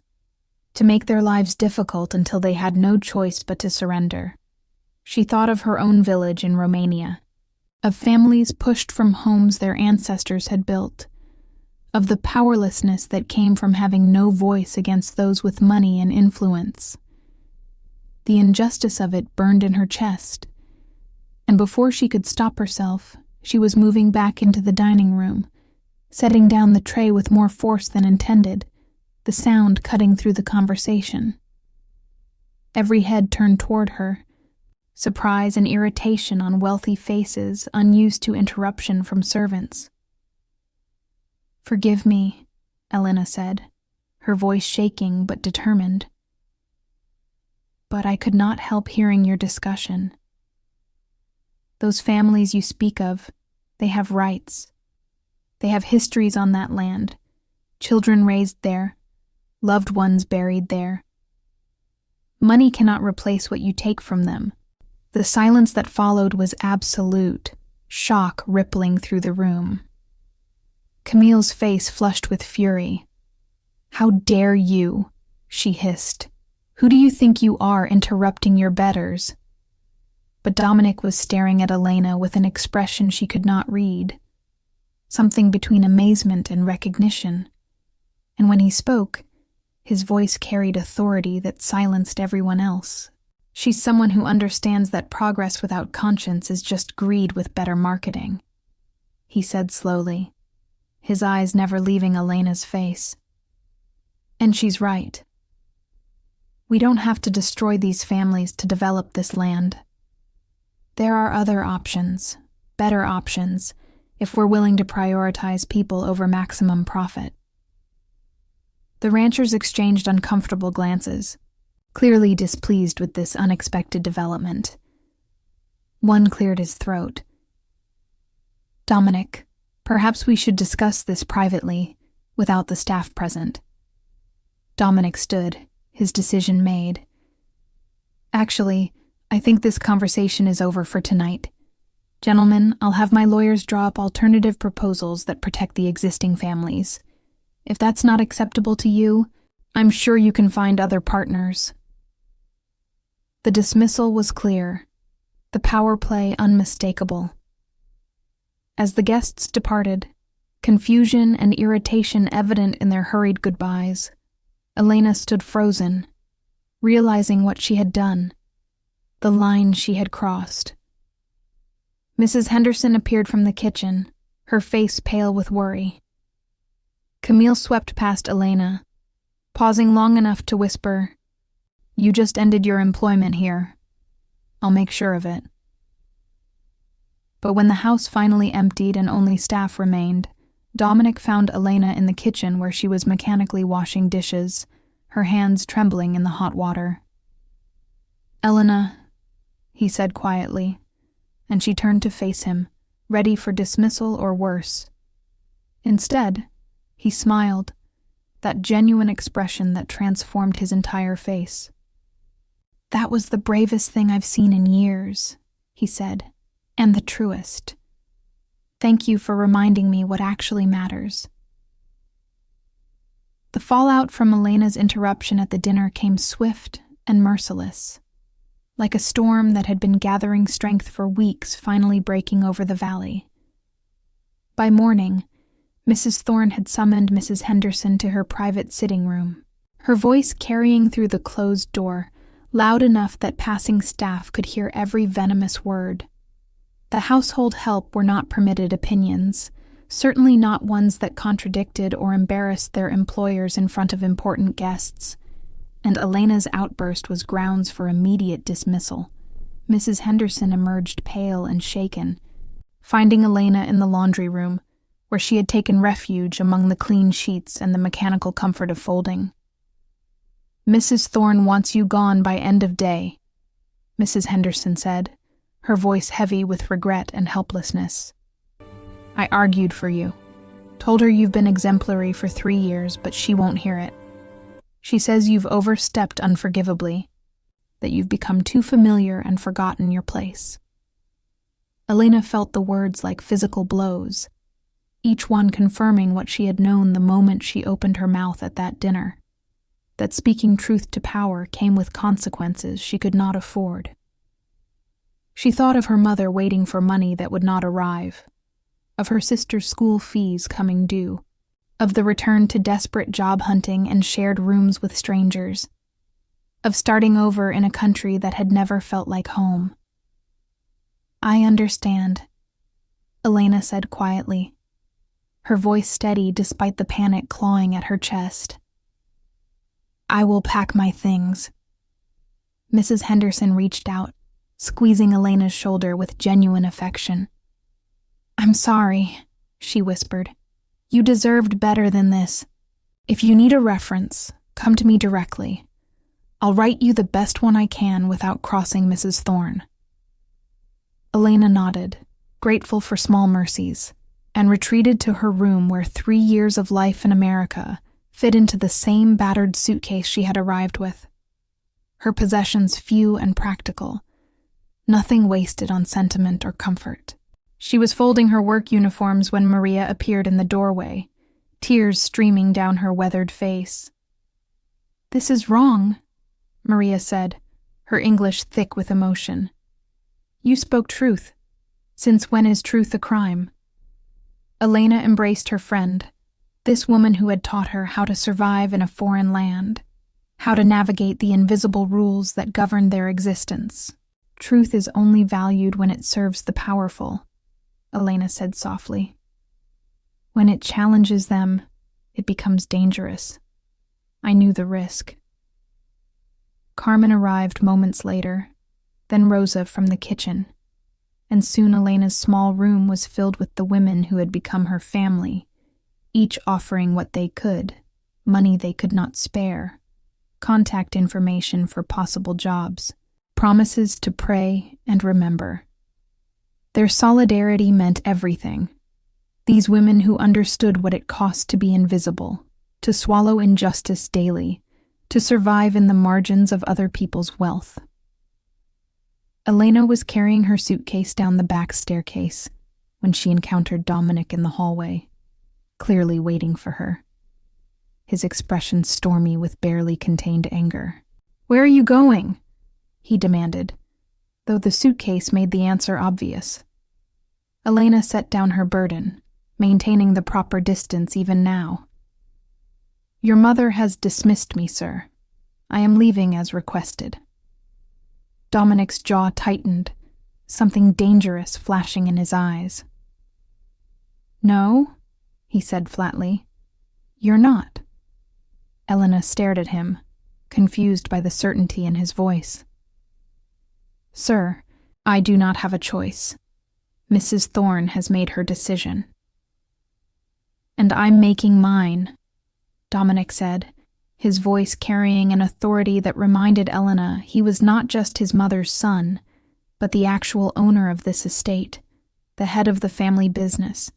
to make their lives difficult until they had no choice but to surrender. She thought of her own village in Romania, of families pushed from homes their ancestors had built, of the powerlessness that came from having no voice against those with money and influence. The injustice of it burned in her chest, and before she could stop herself, she was moving back into the dining room, setting down the tray with more force than intended, the sound cutting through the conversation. Every head turned toward her, surprise and irritation on wealthy faces unused to interruption from servants. "Forgive me," Elena said, her voice shaking but determined. "But I could not help hearing your discussion. Those families you speak of, they have rights. They have histories on that land, children raised there, loved ones buried there. Money cannot replace what you take from them." The silence that followed was absolute, shock rippling through the room. Camille's face flushed with fury. "How dare you?" she hissed. "Who do you think you are, interrupting your betters?" But Dominic was staring at Elena with an expression she could not read, something between amazement and recognition. And when he spoke, his voice carried authority that silenced everyone else. "She's someone who understands that progress without conscience is just greed with better marketing," he said slowly, his eyes never leaving Elena's face. "And she's right. We don't have to destroy these families to develop this land. There are other options, better options, if we're willing to prioritize people over maximum profit." The ranchers exchanged uncomfortable glances, clearly displeased with this unexpected development. One cleared his throat. "Dominic, perhaps we should discuss this privately, without the staff present." Dominic stood, his decision made. "Actually, I think this conversation is over for tonight. Gentlemen, I'll have my lawyers draw up alternative proposals that protect the existing families. If that's not acceptable to you, I'm sure you can find other partners." The dismissal was clear, the power play unmistakable. As the guests departed, confusion and irritation evident in their hurried goodbyes, Elena stood frozen, realizing what she had done, the line she had crossed. Mrs. Henderson appeared from the kitchen, her face pale with worry. Camille swept past Elena, pausing long enough to whisper, "You just ended your employment here. I'll make sure of it." But when the house finally emptied and only staff remained, Dominic found Elena in the kitchen where she was mechanically washing dishes, her hands trembling in the hot water. "Elena," he said quietly, and she turned to face him, ready for dismissal or worse. Instead, he smiled, that genuine expression that transformed his entire face. "That was the bravest thing I've seen in years," he said, "and the truest. Thank you for reminding me what actually matters." The fallout from Elena's interruption at the dinner came swift and merciless, like a storm that had been gathering strength for weeks finally breaking over the valley. By morning, Mrs. Thorne had summoned Mrs. Henderson to her private sitting room, her voice carrying through the closed door, loud enough that passing staff could hear every venomous word. The household help were not permitted opinions, certainly not ones that contradicted or embarrassed their employers in front of important guests, and Elena's outburst was grounds for immediate dismissal. Mrs. Henderson emerged pale and shaken, finding Elena in the laundry room, where she had taken refuge among the clean sheets and the mechanical comfort of folding. "Mrs. Thorne wants you gone by end of day," Mrs. Henderson said, her voice heavy with regret and helplessness. I argued for you. Told her you've been exemplary for 3 years, but she won't hear it. She says you've overstepped unforgivably, that you've become too familiar and forgotten your place. Elena felt the words like physical blows, each one confirming what she had known the moment she opened her mouth at that dinner, that speaking truth to power came with consequences she could not afford. She thought of her mother waiting for money that would not arrive, of her sister's school fees coming due, of the return to desperate job hunting and shared rooms with strangers, of starting over in a country that had never felt like home. I understand, Elena said quietly, her voice steady despite the panic clawing at her chest. I will pack my things. Mrs. Henderson reached out, squeezing Elena's shoulder with genuine affection. I'm sorry, she whispered. You deserved better than this. If you need a reference, come to me directly. I'll write you the best one I can without crossing Mrs. Thorne. Elena nodded, grateful for small mercies, and retreated to her room where 3 years of life in America fit into the same battered suitcase she had arrived with. Her possessions few and practical, nothing wasted on sentiment or comfort. She was folding her work uniforms when Maria appeared in the doorway, tears streaming down her weathered face. This is wrong, Maria said, her English thick with emotion. You spoke truth. Since when is truth a crime? Elena embraced her friend, this woman who had taught her how to survive in a foreign land, how to navigate the invisible rules that govern their existence. Truth is only valued when it serves the powerful, Elena said softly. When it challenges them, it becomes dangerous. I knew the risk. Carmen arrived moments later, then Rosa from the kitchen, and soon Elena's small room was filled with the women who had become her family, each offering what they could, money they could not spare, contact information for possible jobs, promises to pray and remember. Their solidarity meant everything. These women who understood what it cost to be invisible, to swallow injustice daily, to survive in the margins of other people's wealth. Elena was carrying her suitcase down the back staircase when she encountered Dominic in the hallway, clearly waiting for her, his expression stormy with barely contained anger. Where are you going? He demanded, though the suitcase made the answer obvious. Elena set down her burden, maintaining the proper distance even now. Your mother has dismissed me, sir. I am leaving as requested. Dominic's jaw tightened, something dangerous flashing in his eyes. No, he said flatly. You're not. Elena stared at him, confused by the certainty in his voice. Sir, I do not have a choice. Mrs. Thorne has made her decision. And I'm making mine, Dominic said, his voice carrying an authority that reminded Elena he was not just his mother's son, but the actual owner of this estate, the head of the family business,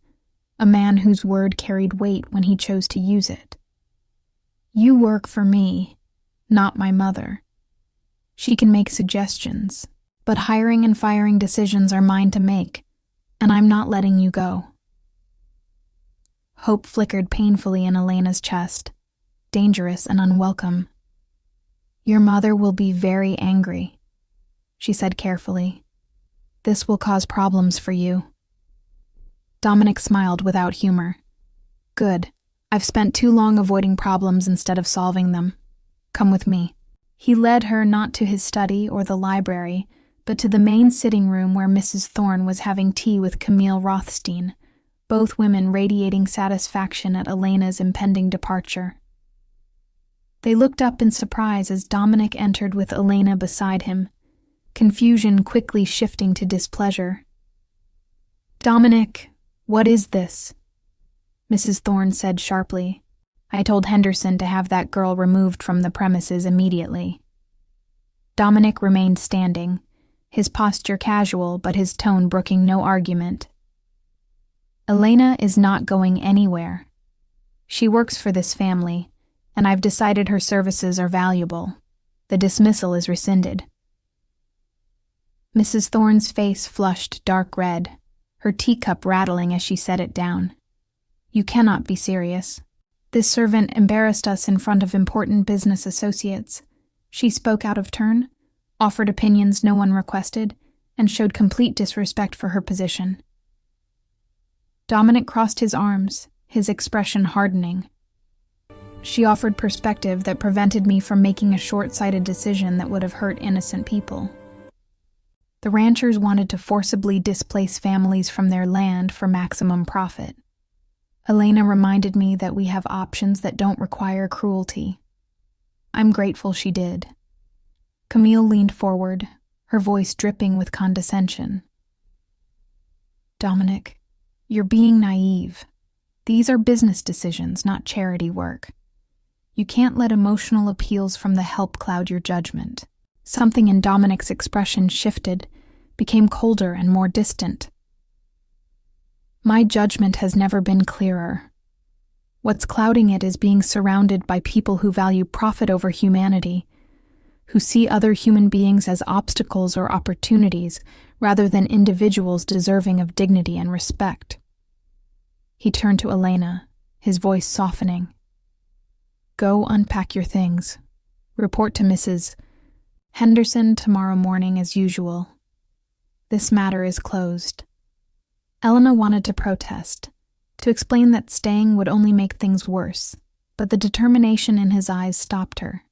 a man whose word carried weight when he chose to use it. You work for me, not my mother. She can make suggestions, but hiring and firing decisions are mine to make, and I'm not letting you go. Hope flickered painfully in Elena's chest, dangerous and unwelcome. Your mother will be very angry, she said carefully. This will cause problems for you. Dominic smiled without humor. Good. I've spent too long avoiding problems instead of solving them. Come with me. He led her not to his study or the library, but to the main sitting room where Mrs. Thorne was having tea with Camille Rothstein, both women radiating satisfaction at Elena's impending departure. They looked up in surprise as Dominic entered with Elena beside him, confusion quickly shifting to displeasure. Dominic, what is this? Mrs. Thorne said sharply. I told Henderson to have that girl removed from the premises immediately. Dominic remained standing, his posture casual but his tone brooking no argument. Elena is not going anywhere. She works for this family, and I've decided her services are valuable. The dismissal is rescinded. Mrs. Thorne's face flushed dark red, her teacup rattling as she set it down. You cannot be serious. This servant embarrassed us in front of important business associates. She spoke out of turn, offered opinions no one requested, and showed complete disrespect for her position. Dominic crossed his arms, his expression hardening. She offered perspective that prevented me from making a short-sighted decision that would have hurt innocent people. The ranchers wanted to forcibly displace families from their land for maximum profit. Elena reminded me that we have options that don't require cruelty. I'm grateful she did. Camille leaned forward, her voice dripping with condescension. Dominic, you're being naive. These are business decisions, not charity work. You can't let emotional appeals from the help cloud your judgment. Something in Dominic's expression shifted, became colder and more distant. My judgment has never been clearer. What's clouding it is being surrounded by people who value profit over humanity, who see other human beings as obstacles or opportunities rather than individuals deserving of dignity and respect. He turned to Elena, his voice softening. Go unpack your things. Report to Mrs. Henderson tomorrow morning as usual. This matter is closed. Elena wanted to protest, to explain that staying would only make things worse, but the determination in his eyes stopped her.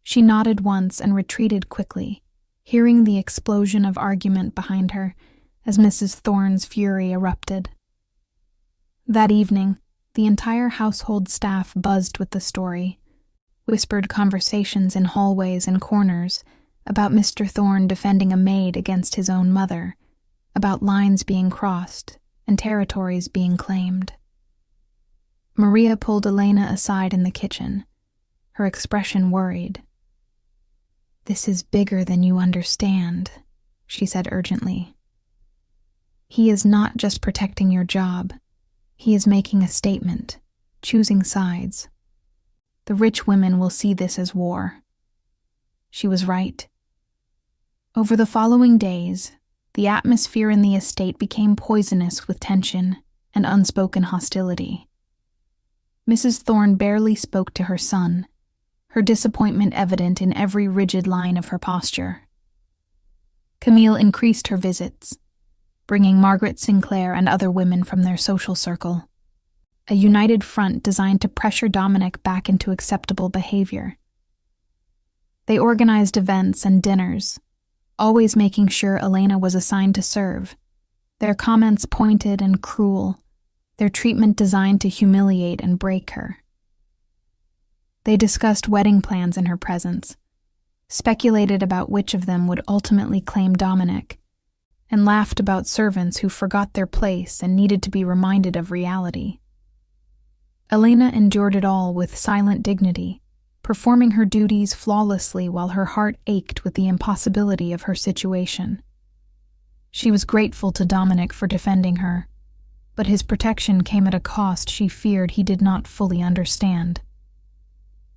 She nodded once and retreated quickly, hearing the explosion of argument behind her as Mrs. Thorne's fury erupted. That evening, the entire household staff buzzed with the story, whispered conversations in hallways and corners about Mr. Thorne defending a maid against his own mother, about lines being crossed and territories being claimed. Maria pulled Elena aside in the kitchen, her expression worried. This is bigger than you understand, she said urgently. He is not just protecting your job. He is making a statement, choosing sides. The rich women will see this as war. She was right. Over the following days, the atmosphere in the estate became poisonous with tension and unspoken hostility. Mrs. Thorne barely spoke to her son, her disappointment evident in every rigid line of her posture. Camille increased her visits, bringing Margaret Sinclair and other women from their social circle, a united front designed to pressure Dominic back into acceptable behavior. They organized events and dinners, always making sure Elena was assigned to serve, their comments pointed and cruel, their treatment designed to humiliate and break her. They discussed wedding plans in her presence, speculated about which of them would ultimately claim Dominic, and laughed about servants who forgot their place and needed to be reminded of reality. Elena endured it all with silent dignity, performing her duties flawlessly while her heart ached with the impossibility of her situation. She was grateful to Dominic for defending her, but his protection came at a cost she feared he did not fully understand.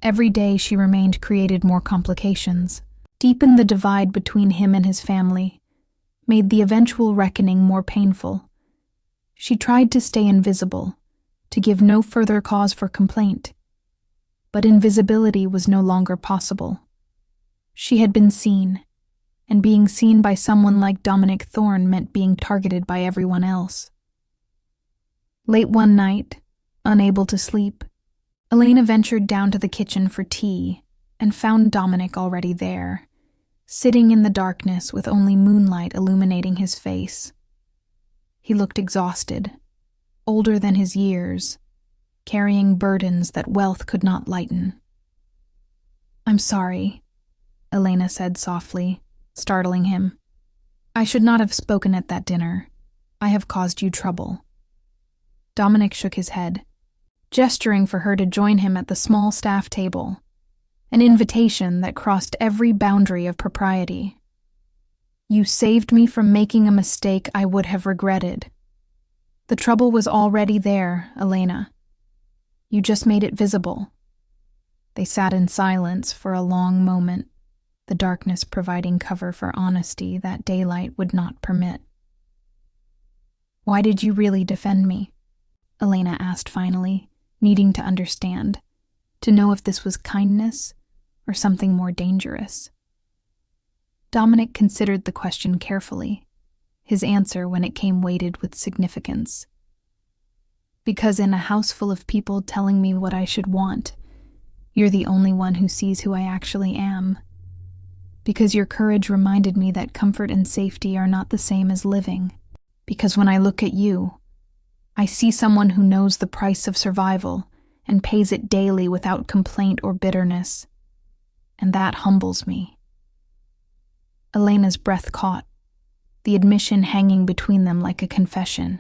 Every day she remained created more complications, deepened the divide between him and his family, made the eventual reckoning more painful. She tried to stay invisible, to give no further cause for complaint, but invisibility was no longer possible. She had been seen, and being seen by someone like Dominic Thorne meant being targeted by everyone else. Late one night, unable to sleep, Elena ventured down to the kitchen for tea and found Dominic already there, sitting in the darkness with only moonlight illuminating his face. He looked exhausted, older than his years, carrying burdens that wealth could not lighten. "I'm sorry," Elena said softly, startling him. "I should not have spoken at that dinner. I have caused you trouble." Dominic shook his head, gesturing for her to join him at the small staff table, an invitation that crossed every boundary of propriety. You saved me from making a mistake I would have regretted. The trouble was already there, Elena. You just made it visible." They sat in silence for a long moment, the darkness providing cover for honesty that daylight would not permit. "Why did you really defend me?" Elena asked finally, needing to understand, to know if this was kindness or something more dangerous. Dominic considered the question carefully, his answer when it came weighted with significance. "Because in a house full of people telling me what I should want, you're the only one who sees who I actually am. Because your courage reminded me that comfort and safety are not the same as living. Because when I look at you, I see someone who knows the price of survival and pays it daily without complaint or bitterness. And that humbles me." Elena's breath caught, the admission hanging between them like a confession.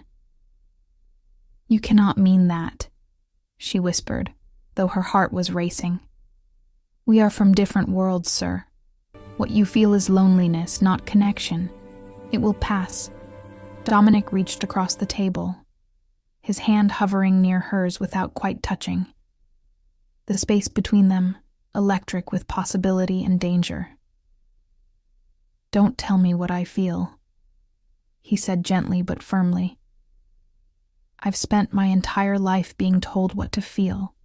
"You cannot mean that," she whispered, though her heart was racing. "We are from different worlds, sir. What you feel is loneliness, not connection. It will pass." Dominic reached across the table, his hand hovering near hers without quite touching. The space between them, electric with possibility and danger. "Don't tell me what I feel," he said gently but firmly. "I've spent my entire life being told what to feel,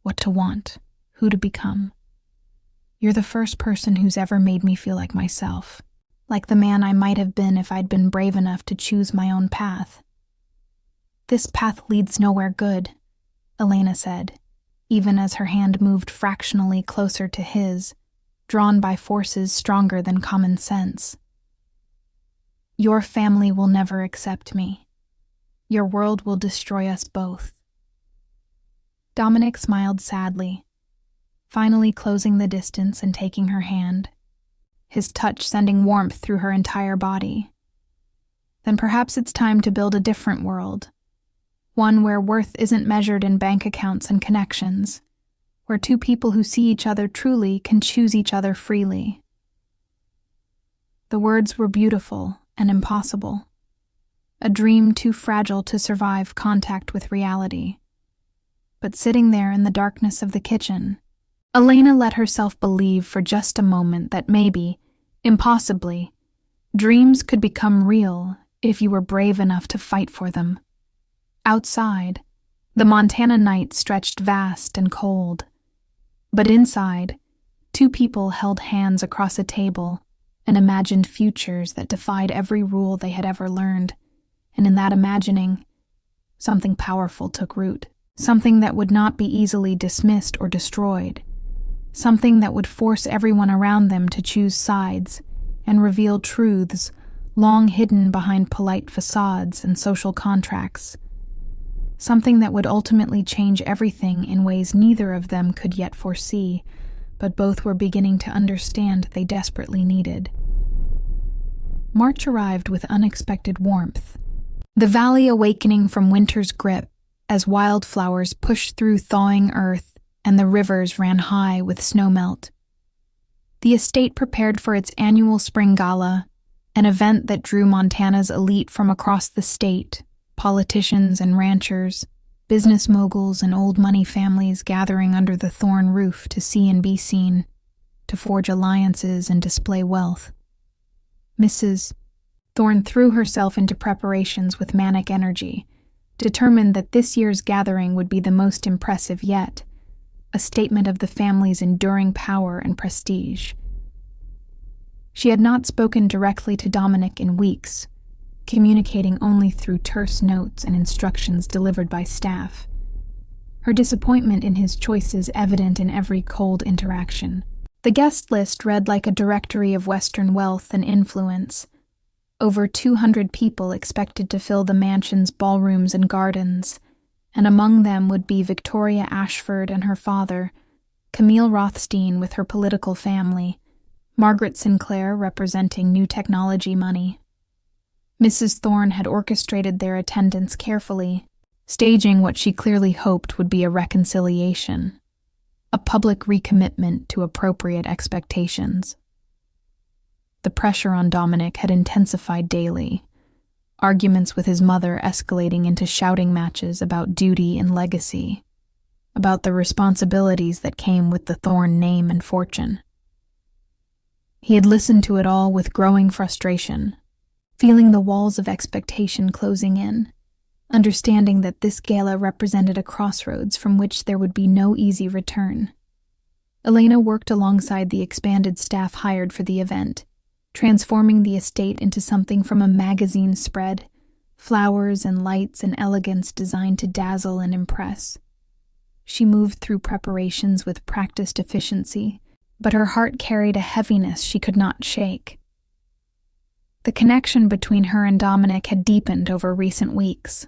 what to want, who to become. You're the first person who's ever made me feel like myself, like the man I might have been if I'd been brave enough to choose my own path." "This path leads nowhere good," Elena said, even as her hand moved fractionally closer to his, drawn by forces stronger than common sense. "Your family will never accept me. Your world will destroy us both." Dominic smiled sadly, finally closing the distance and taking her hand, his touch sending warmth through her entire body. "Then perhaps it's time to build a different world, one where worth isn't measured in bank accounts and connections, where two people who see each other truly can choose each other freely." The words were beautiful and impossible, a dream too fragile to survive contact with reality. But sitting there in the darkness of the kitchen, Elena let herself believe for just a moment that maybe, impossibly, dreams could become real if you were brave enough to fight for them. Outside, the Montana night stretched vast and cold. But inside, two people held hands across a table and imagined futures that defied every rule they had ever learned. And in that imagining, something powerful took root. Something that would not be easily dismissed or destroyed. Something that would force everyone around them to choose sides and reveal truths long hidden behind polite facades and social contracts. Something that would ultimately change everything in ways neither of them could yet foresee, but both were beginning to understand they desperately needed. March arrived with unexpected warmth, the valley awakening from winter's grip as wildflowers pushed through thawing earth and the rivers ran high with snowmelt. The estate prepared for its annual spring gala, an event that drew Montana's elite from across the state, politicians and ranchers, business moguls and old money families gathering under the Thorn roof to see and be seen, to forge alliances and display wealth. Mrs. Thorn threw herself into preparations with manic energy, determined that this year's gathering would be the most impressive yet, a statement of the family's enduring power and prestige. She had not spoken directly to Dominic in weeks, communicating only through terse notes and instructions delivered by staff. Her disappointment in his choices evident in every cold interaction. The guest list read like a directory of Western wealth and influence. Over 200 people expected to fill the mansion's ballrooms and gardens, and among them would be Victoria Ashford and her father, Camille Rothstein with her political family, Margaret Sinclair representing new technology money. Mrs. Thorne had orchestrated their attendance carefully, staging what she clearly hoped would be a reconciliation, a public recommitment to appropriate expectations. The pressure on Dominic had intensified daily, arguments with his mother escalating into shouting matches about duty and legacy, about the responsibilities that came with the Thorne name and fortune. He had listened to it all with growing frustration, feeling the walls of expectation closing in, understanding that this gala represented a crossroads from which there would be no easy return. Elena worked alongside the expanded staff hired for the event, transforming the estate into something from a magazine spread, flowers and lights and elegance designed to dazzle and impress. She moved through preparations with practiced efficiency, but her heart carried a heaviness she could not shake. The connection between her and Dominic had deepened over recent weeks.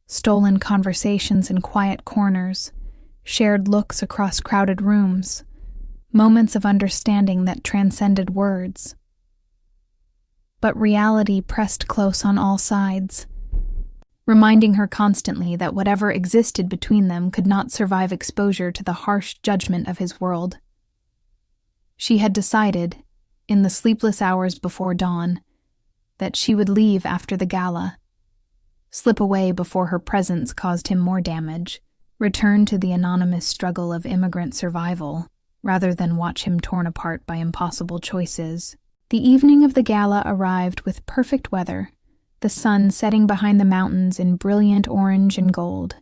Stolen conversations in quiet corners, shared looks across crowded rooms, moments of understanding that transcended words. But reality pressed close on all sides, reminding her constantly that whatever existed between them could not survive exposure to the harsh judgment of his world. She had decided, in the sleepless hours before dawn, that she would leave after the gala, slip away before her presence caused him more damage, return to the anonymous struggle of immigrant survival, rather than watch him torn apart by impossible choices. The evening of the gala arrived with perfect weather, the sun setting behind the mountains in brilliant orange and gold,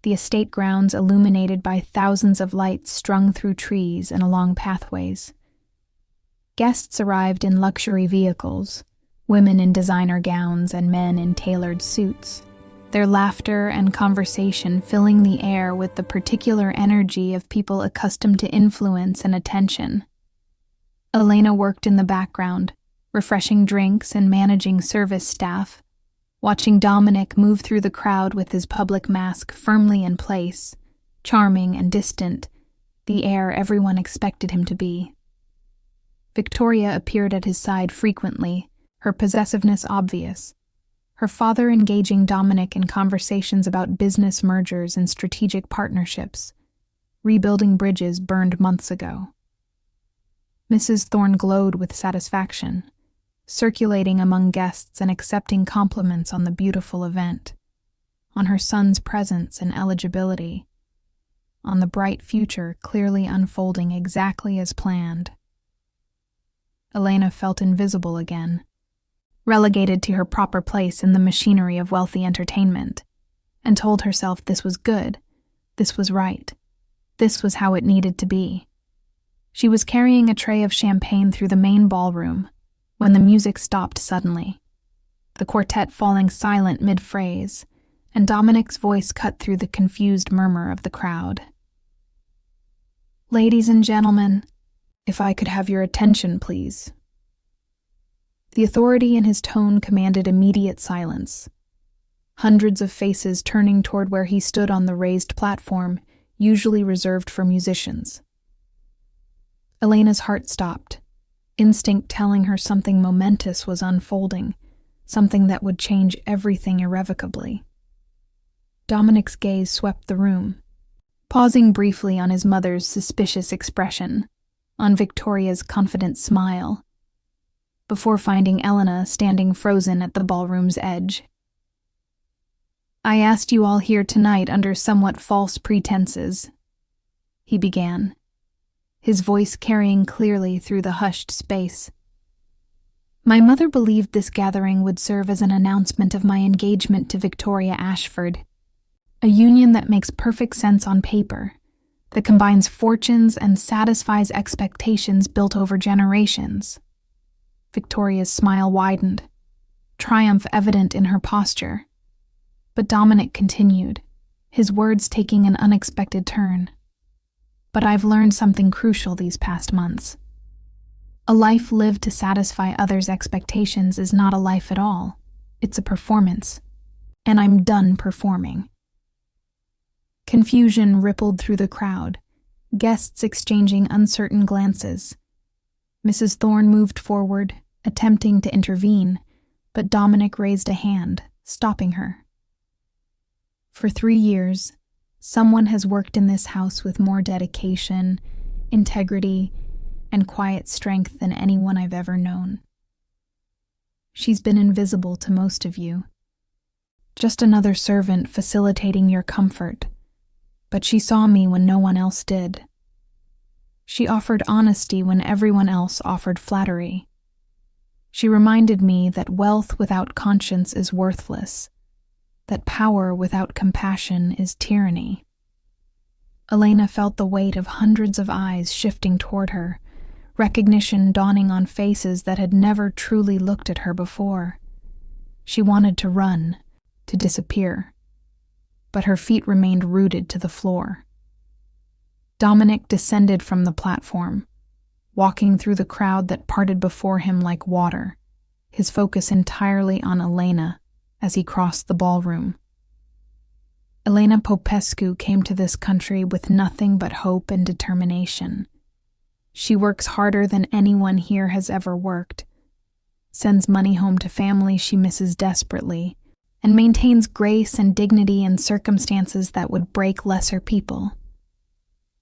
the estate grounds illuminated by thousands of lights strung through trees and along pathways. Guests arrived in luxury vehicles, women in designer gowns and men in tailored suits, their laughter and conversation filling the air with the particular energy of people accustomed to influence and attention. Elena worked in the background, refreshing drinks and managing service staff, watching Dominic move through the crowd with his public mask firmly in place, charming and distant, the heir everyone expected him to be. Victoria appeared at his side frequently, her possessiveness obvious, her father engaging Dominic in conversations about business mergers and strategic partnerships, rebuilding bridges burned months ago. Mrs. Thorne glowed with satisfaction, circulating among guests and accepting compliments on the beautiful event, on her son's presence and eligibility, on the bright future clearly unfolding exactly as planned. Elena felt invisible again, relegated to her proper place in the machinery of wealthy entertainment, and told herself this was good, this was right, this was how it needed to be. She was carrying a tray of champagne through the main ballroom when the music stopped suddenly, the quartet falling silent mid-phrase, and Dominic's voice cut through the confused murmur of the crowd. "Ladies and gentlemen, if I could have your attention, please." The authority in his tone commanded immediate silence. Hundreds of faces turning toward where he stood on the raised platform, usually reserved for musicians. Elena's heart stopped, instinct telling her something momentous was unfolding, something that would change everything irrevocably. Dominic's gaze swept the room, pausing briefly on his mother's suspicious expression, on Victoria's confident smile, before finding Elena standing frozen at the ballroom's edge. "I asked you all here tonight under somewhat false pretenses," he began, his voice carrying clearly through the hushed space. "My mother believed this gathering would serve as an announcement of my engagement to Victoria Ashford, a union that makes perfect sense on paper, that combines fortunes and satisfies expectations built over generations." Victoria's smile widened, triumph evident in her posture. But Dominic continued, his words taking an unexpected turn. "But I've learned something crucial these past months. A life lived to satisfy others' expectations is not a life at all. It's a performance. And I'm done performing." Confusion rippled through the crowd, guests exchanging uncertain glances. Mrs. Thorne moved forward, attempting to intervene, but Dominic raised a hand, stopping her. "For 3 years, someone has worked in this house with more dedication, integrity, and quiet strength than anyone I've ever known. She's been invisible to most of you. Just another servant facilitating your comfort. But she saw me when no one else did. She offered honesty when everyone else offered flattery. She reminded me that wealth without conscience is worthless, that power without compassion is tyranny. Elena felt the weight of hundreds of eyes shifting toward her, recognition dawning on faces that had never truly looked at her before. She wanted to run, to disappear, but her feet remained rooted to the floor. Dominic descended from the platform, walking through the crowd that parted before him like water, his focus entirely on Elena as he crossed the ballroom. Elena Popescu came to this country with nothing but hope and determination. She works harder than anyone here has ever worked, sends money home to families she misses desperately, and maintains grace and dignity in circumstances that would break lesser people.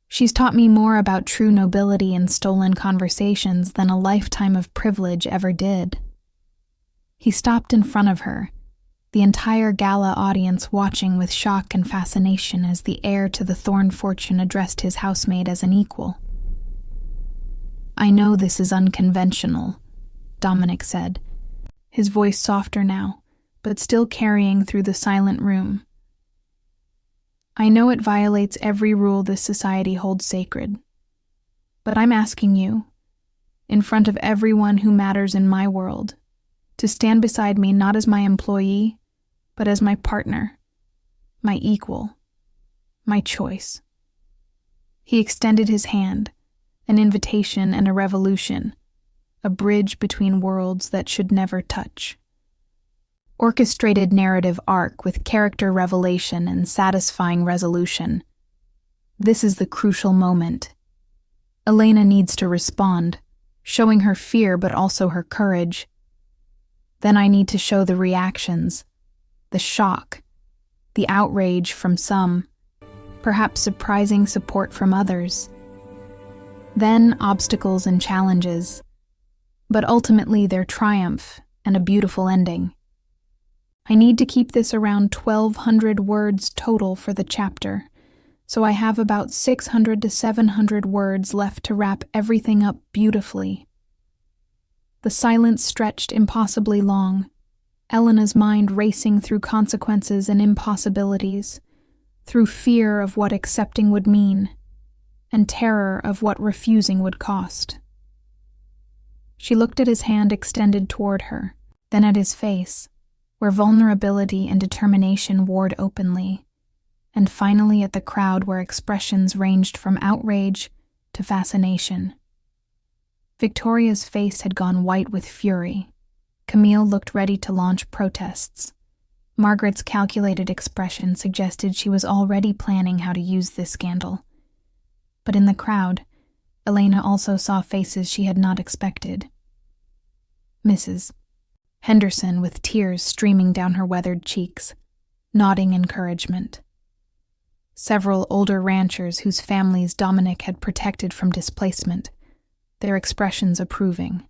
She's taught me more about true nobility in stolen conversations than a lifetime of privilege ever did. He stopped in front of her, the entire gala audience watching with shock and fascination as the heir to the Thorn fortune addressed his housemaid as an equal. "I know this is unconventional," Dominic said, his voice softer now, but still carrying through the silent room. "I know it violates every rule this society holds sacred. But I'm asking you, in front of everyone who matters in my world, to stand beside me not as my employee, but as my partner, my equal, my choice." He extended his hand, an invitation and a revolution, a bridge between worlds that should never touch. Orchestrated narrative arc with character revelation and satisfying resolution. This is the crucial moment. Elena needs to respond, showing her fear but also her courage. Then I need to show the reactions, the shock, the outrage from some, perhaps surprising support from others. Then obstacles and challenges, but ultimately their triumph and a beautiful ending. I need to keep this around 1,200 words total for the chapter, so I have about 600 to 700 words left to wrap everything up beautifully. The silence stretched impossibly long, Elena's mind racing through consequences and impossibilities, through fear of what accepting would mean, and terror of what refusing would cost. She looked at his hand extended toward her, then at his face, where vulnerability and determination warred openly, and finally at the crowd where expressions ranged from outrage to fascination. Victoria's face had gone white with fury. Camille looked ready to launch protests. Margaret's calculated expression suggested she was already planning how to use this scandal. But in the crowd, Elena also saw faces she had not expected. Mrs. Henderson, with tears streaming down her weathered cheeks, nodding encouragement. Several older ranchers whose families Dominic had protected from displacement, their expressions approving.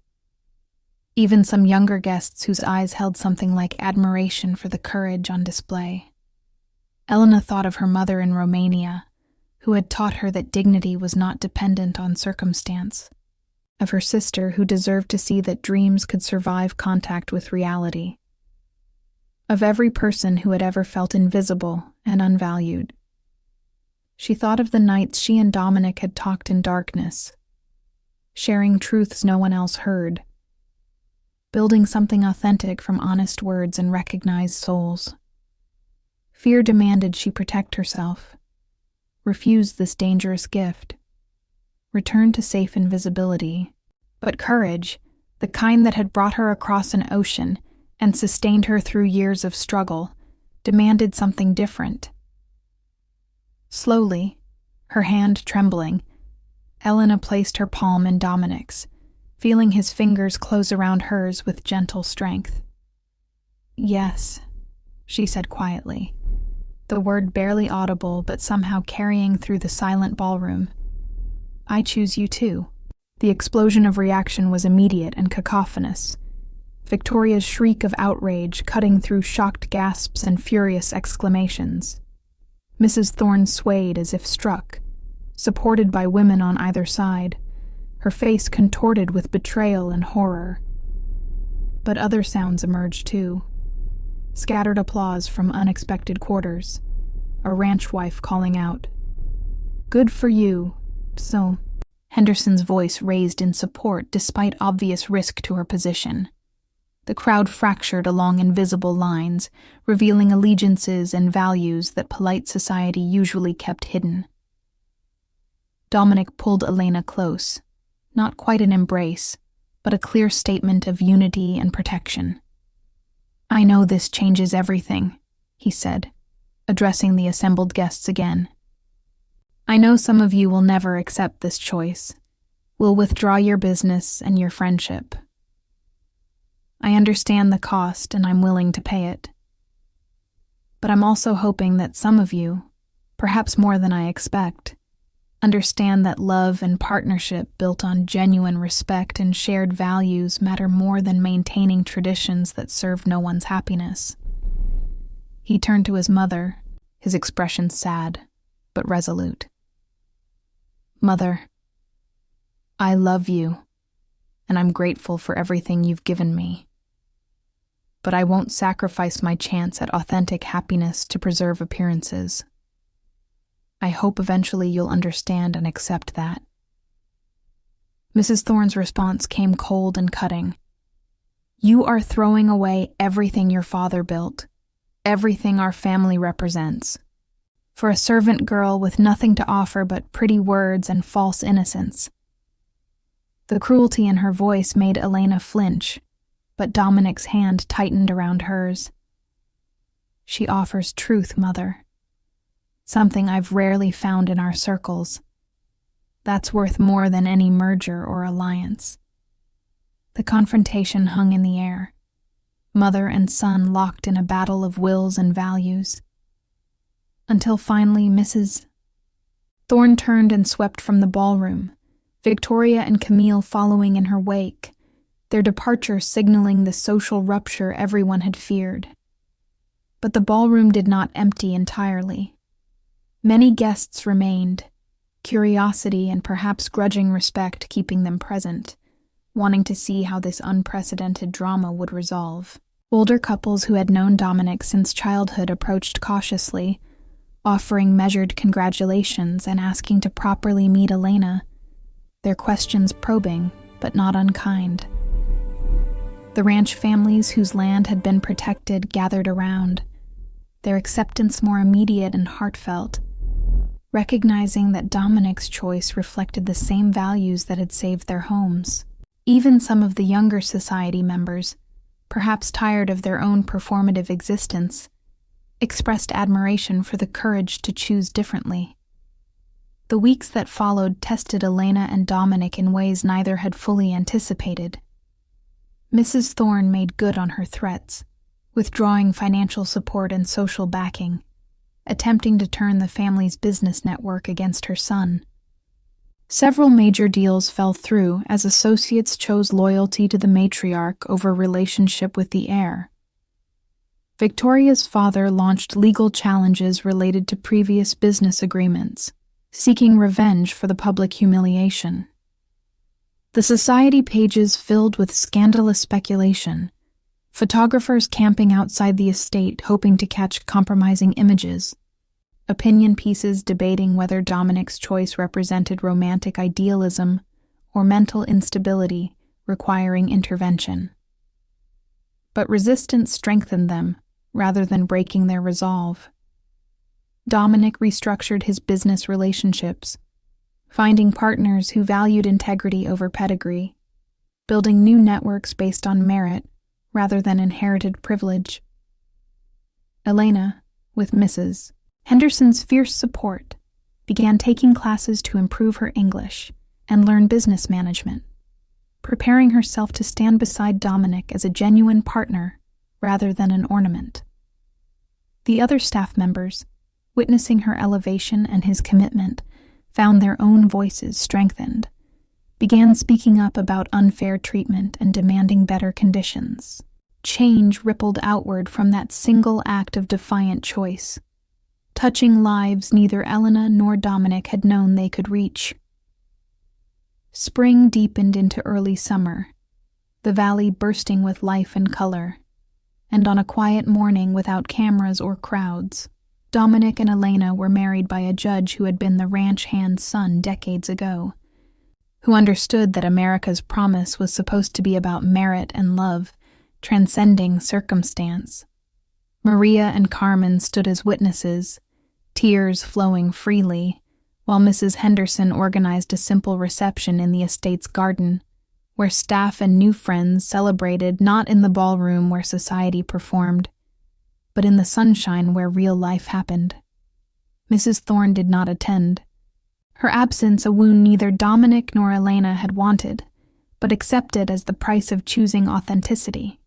Even some younger guests whose eyes held something like admiration for the courage on display. Elena thought of her mother in Romania, who had taught her that dignity was not dependent on circumstance, of her sister who deserved to see that dreams could survive contact with reality, of every person who had ever felt invisible and unvalued. She thought of the nights she and Dominic had talked in darkness, sharing truths no one else heard, building something authentic from honest words and recognized souls. Fear demanded she protect herself, refuse this dangerous gift, return to safe invisibility. But courage, the kind that had brought her across an ocean and sustained her through years of struggle, demanded something different. Slowly, her hand trembling, Elena placed her palm in Dominic's, feeling his fingers close around hers with gentle strength. "Yes," she said quietly, the word barely audible but somehow carrying through the silent ballroom. "I choose you too." The explosion of reaction was immediate and cacophonous. Victoria's shriek of outrage cutting through shocked gasps and furious exclamations. Mrs. Thorne swayed as if struck, supported by women on either side, her face contorted with betrayal and horror. But other sounds emerged too. Scattered applause from unexpected quarters, a ranch wife calling out, "Good for you, so..." Henderson's voice raised in support despite obvious risk to her position. The crowd fractured along invisible lines, revealing allegiances and values that polite society usually kept hidden. Dominic pulled Elena close, not quite an embrace, but a clear statement of unity and protection. "I know this changes everything," he said, addressing the assembled guests again. "I know some of you will never accept this choice, will withdraw your business and your friendship. I understand the cost and I'm willing to pay it. But I'm also hoping that some of you, perhaps more than I expect, understand that love and partnership built on genuine respect and shared values matter more than maintaining traditions that serve no one's happiness." He turned to his mother, his expression sad, but resolute. "Mother, I love you, and I'm grateful for everything you've given me. But I won't sacrifice my chance at authentic happiness to preserve appearances. I hope eventually you'll understand and accept that." Mrs. Thorne's response came cold and cutting. "You are throwing away everything your father built, everything our family represents, for a servant girl with nothing to offer but pretty words and false innocence." The cruelty in her voice made Elena flinch, but Dominic's hand tightened around hers. "She offers truth, Mother. Something I've rarely found in our circles. That's worth more than any merger or alliance." The confrontation hung in the air, mother and son locked in a battle of wills and values. Until finally Mrs. Thorne turned and swept from the ballroom, Victoria and Camille following in her wake, their departure signaling the social rupture everyone had feared. But the ballroom did not empty entirely. Many guests remained, curiosity and perhaps grudging respect keeping them present, wanting to see how this unprecedented drama would resolve. Older couples who had known Dominic since childhood approached cautiously, offering measured congratulations and asking to properly meet Elena, their questions probing, but not unkind. The ranch families whose land had been protected gathered around, their acceptance more immediate and heartfelt, recognizing that Dominic's choice reflected the same values that had saved their homes. Even some of the younger society members, perhaps tired of their own performative existence, expressed admiration for the courage to choose differently. The weeks that followed tested Elena and Dominic in ways neither had fully anticipated. Mrs. Thorne made good on her threats, withdrawing financial support and social backing, attempting to turn the family's business network against her son. Several major deals fell through as associates chose loyalty to the matriarch over relationship with the heir. Victoria's father launched legal challenges related to previous business agreements, seeking revenge for the public humiliation. The society pages filled with scandalous speculation, photographers camping outside the estate hoping to catch compromising images, opinion pieces debating whether Dominic's choice represented romantic idealism or mental instability requiring intervention. But resistance strengthened them rather than breaking their resolve. Dominic restructured his business relationships, finding partners who valued integrity over pedigree, building new networks based on merit rather than inherited privilege. Elena, with Mrs. Henderson's fierce support, began taking classes to improve her English and learn business management, preparing herself to stand beside Dominic as a genuine partner rather than an ornament. The other staff members, witnessing her elevation and his commitment, found their own voices strengthened, began speaking up about unfair treatment and demanding better conditions. Change rippled outward from that single act of defiant choice, touching lives neither Elena nor Dominic had known they could reach. Spring deepened into early summer, the valley bursting with life and color, and on a quiet morning without cameras or crowds, Dominic and Elena were married by a judge who had been the ranch hand's son decades ago, who understood that America's promise was supposed to be about merit and love, transcending circumstance. Maria and Carmen stood as witnesses, tears flowing freely, while Mrs. Henderson organized a simple reception in the estate's garden, where staff and new friends celebrated not in the ballroom where society performed, but in the sunshine where real life happened. Mrs. Thorne did not attend, her absence a wound neither Dominic nor Elena had wanted, but accepted as the price of choosing authenticity.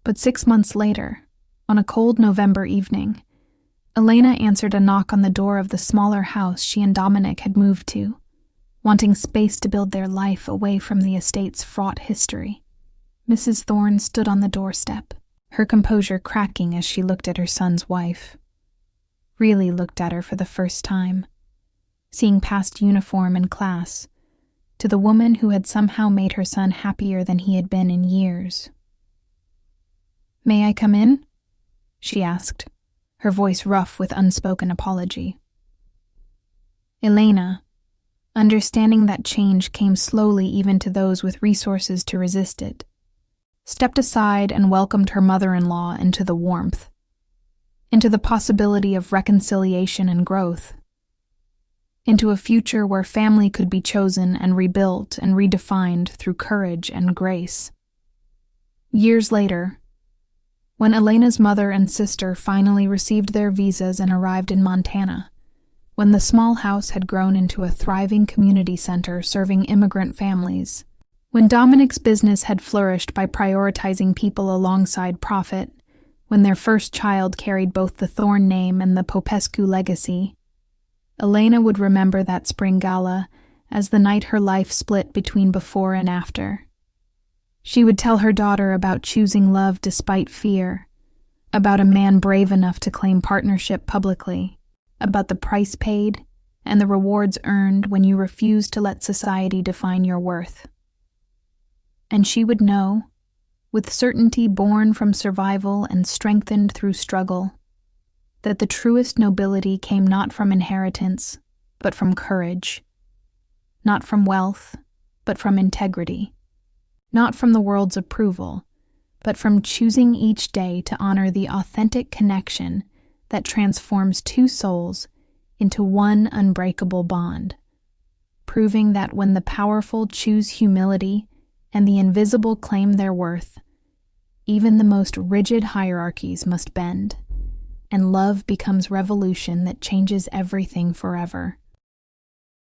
But 6 months later, on a cold November evening, Elena answered a knock on the door of the smaller house she and Dominic had moved to, wanting space to build their life away from the estate's fraught history. Mrs. Thorne stood on the doorstep, her composure cracking as she looked at her son's wife. Really looked at her for the first time, seeing past uniform and class, to the woman who had somehow made her son happier than he had been in years. "May I come in?" she asked, her voice rough with unspoken apology. Elena, understanding that change came slowly even to those with resources to resist it, stepped aside and welcomed her mother-in-law into the warmth, into the possibility of reconciliation and growth, into a future where family could be chosen and rebuilt and redefined through courage and grace. Years later, when Elena's mother and sister finally received their visas and arrived in Montana, when the small house had grown into a thriving community center serving immigrant families, when Dominic's business had flourished by prioritizing people alongside profit, when their first child carried both the Thorne name and the Popescu legacy, Elena would remember that spring gala as the night her life split between before and after. She would tell her daughter about choosing love despite fear, about a man brave enough to claim partnership publicly, about the price paid and the rewards earned when you refuse to let society define your worth. And she would know, with certainty born from survival and strengthened through struggle, that the truest nobility came not from inheritance, but from courage, not from wealth, but from integrity, not from the world's approval, but from choosing each day to honor the authentic connection that transforms two souls into one unbreakable bond, proving that when the powerful choose humility and the invisible claim their worth, even the most rigid hierarchies must bend, and love becomes revolution that changes everything forever.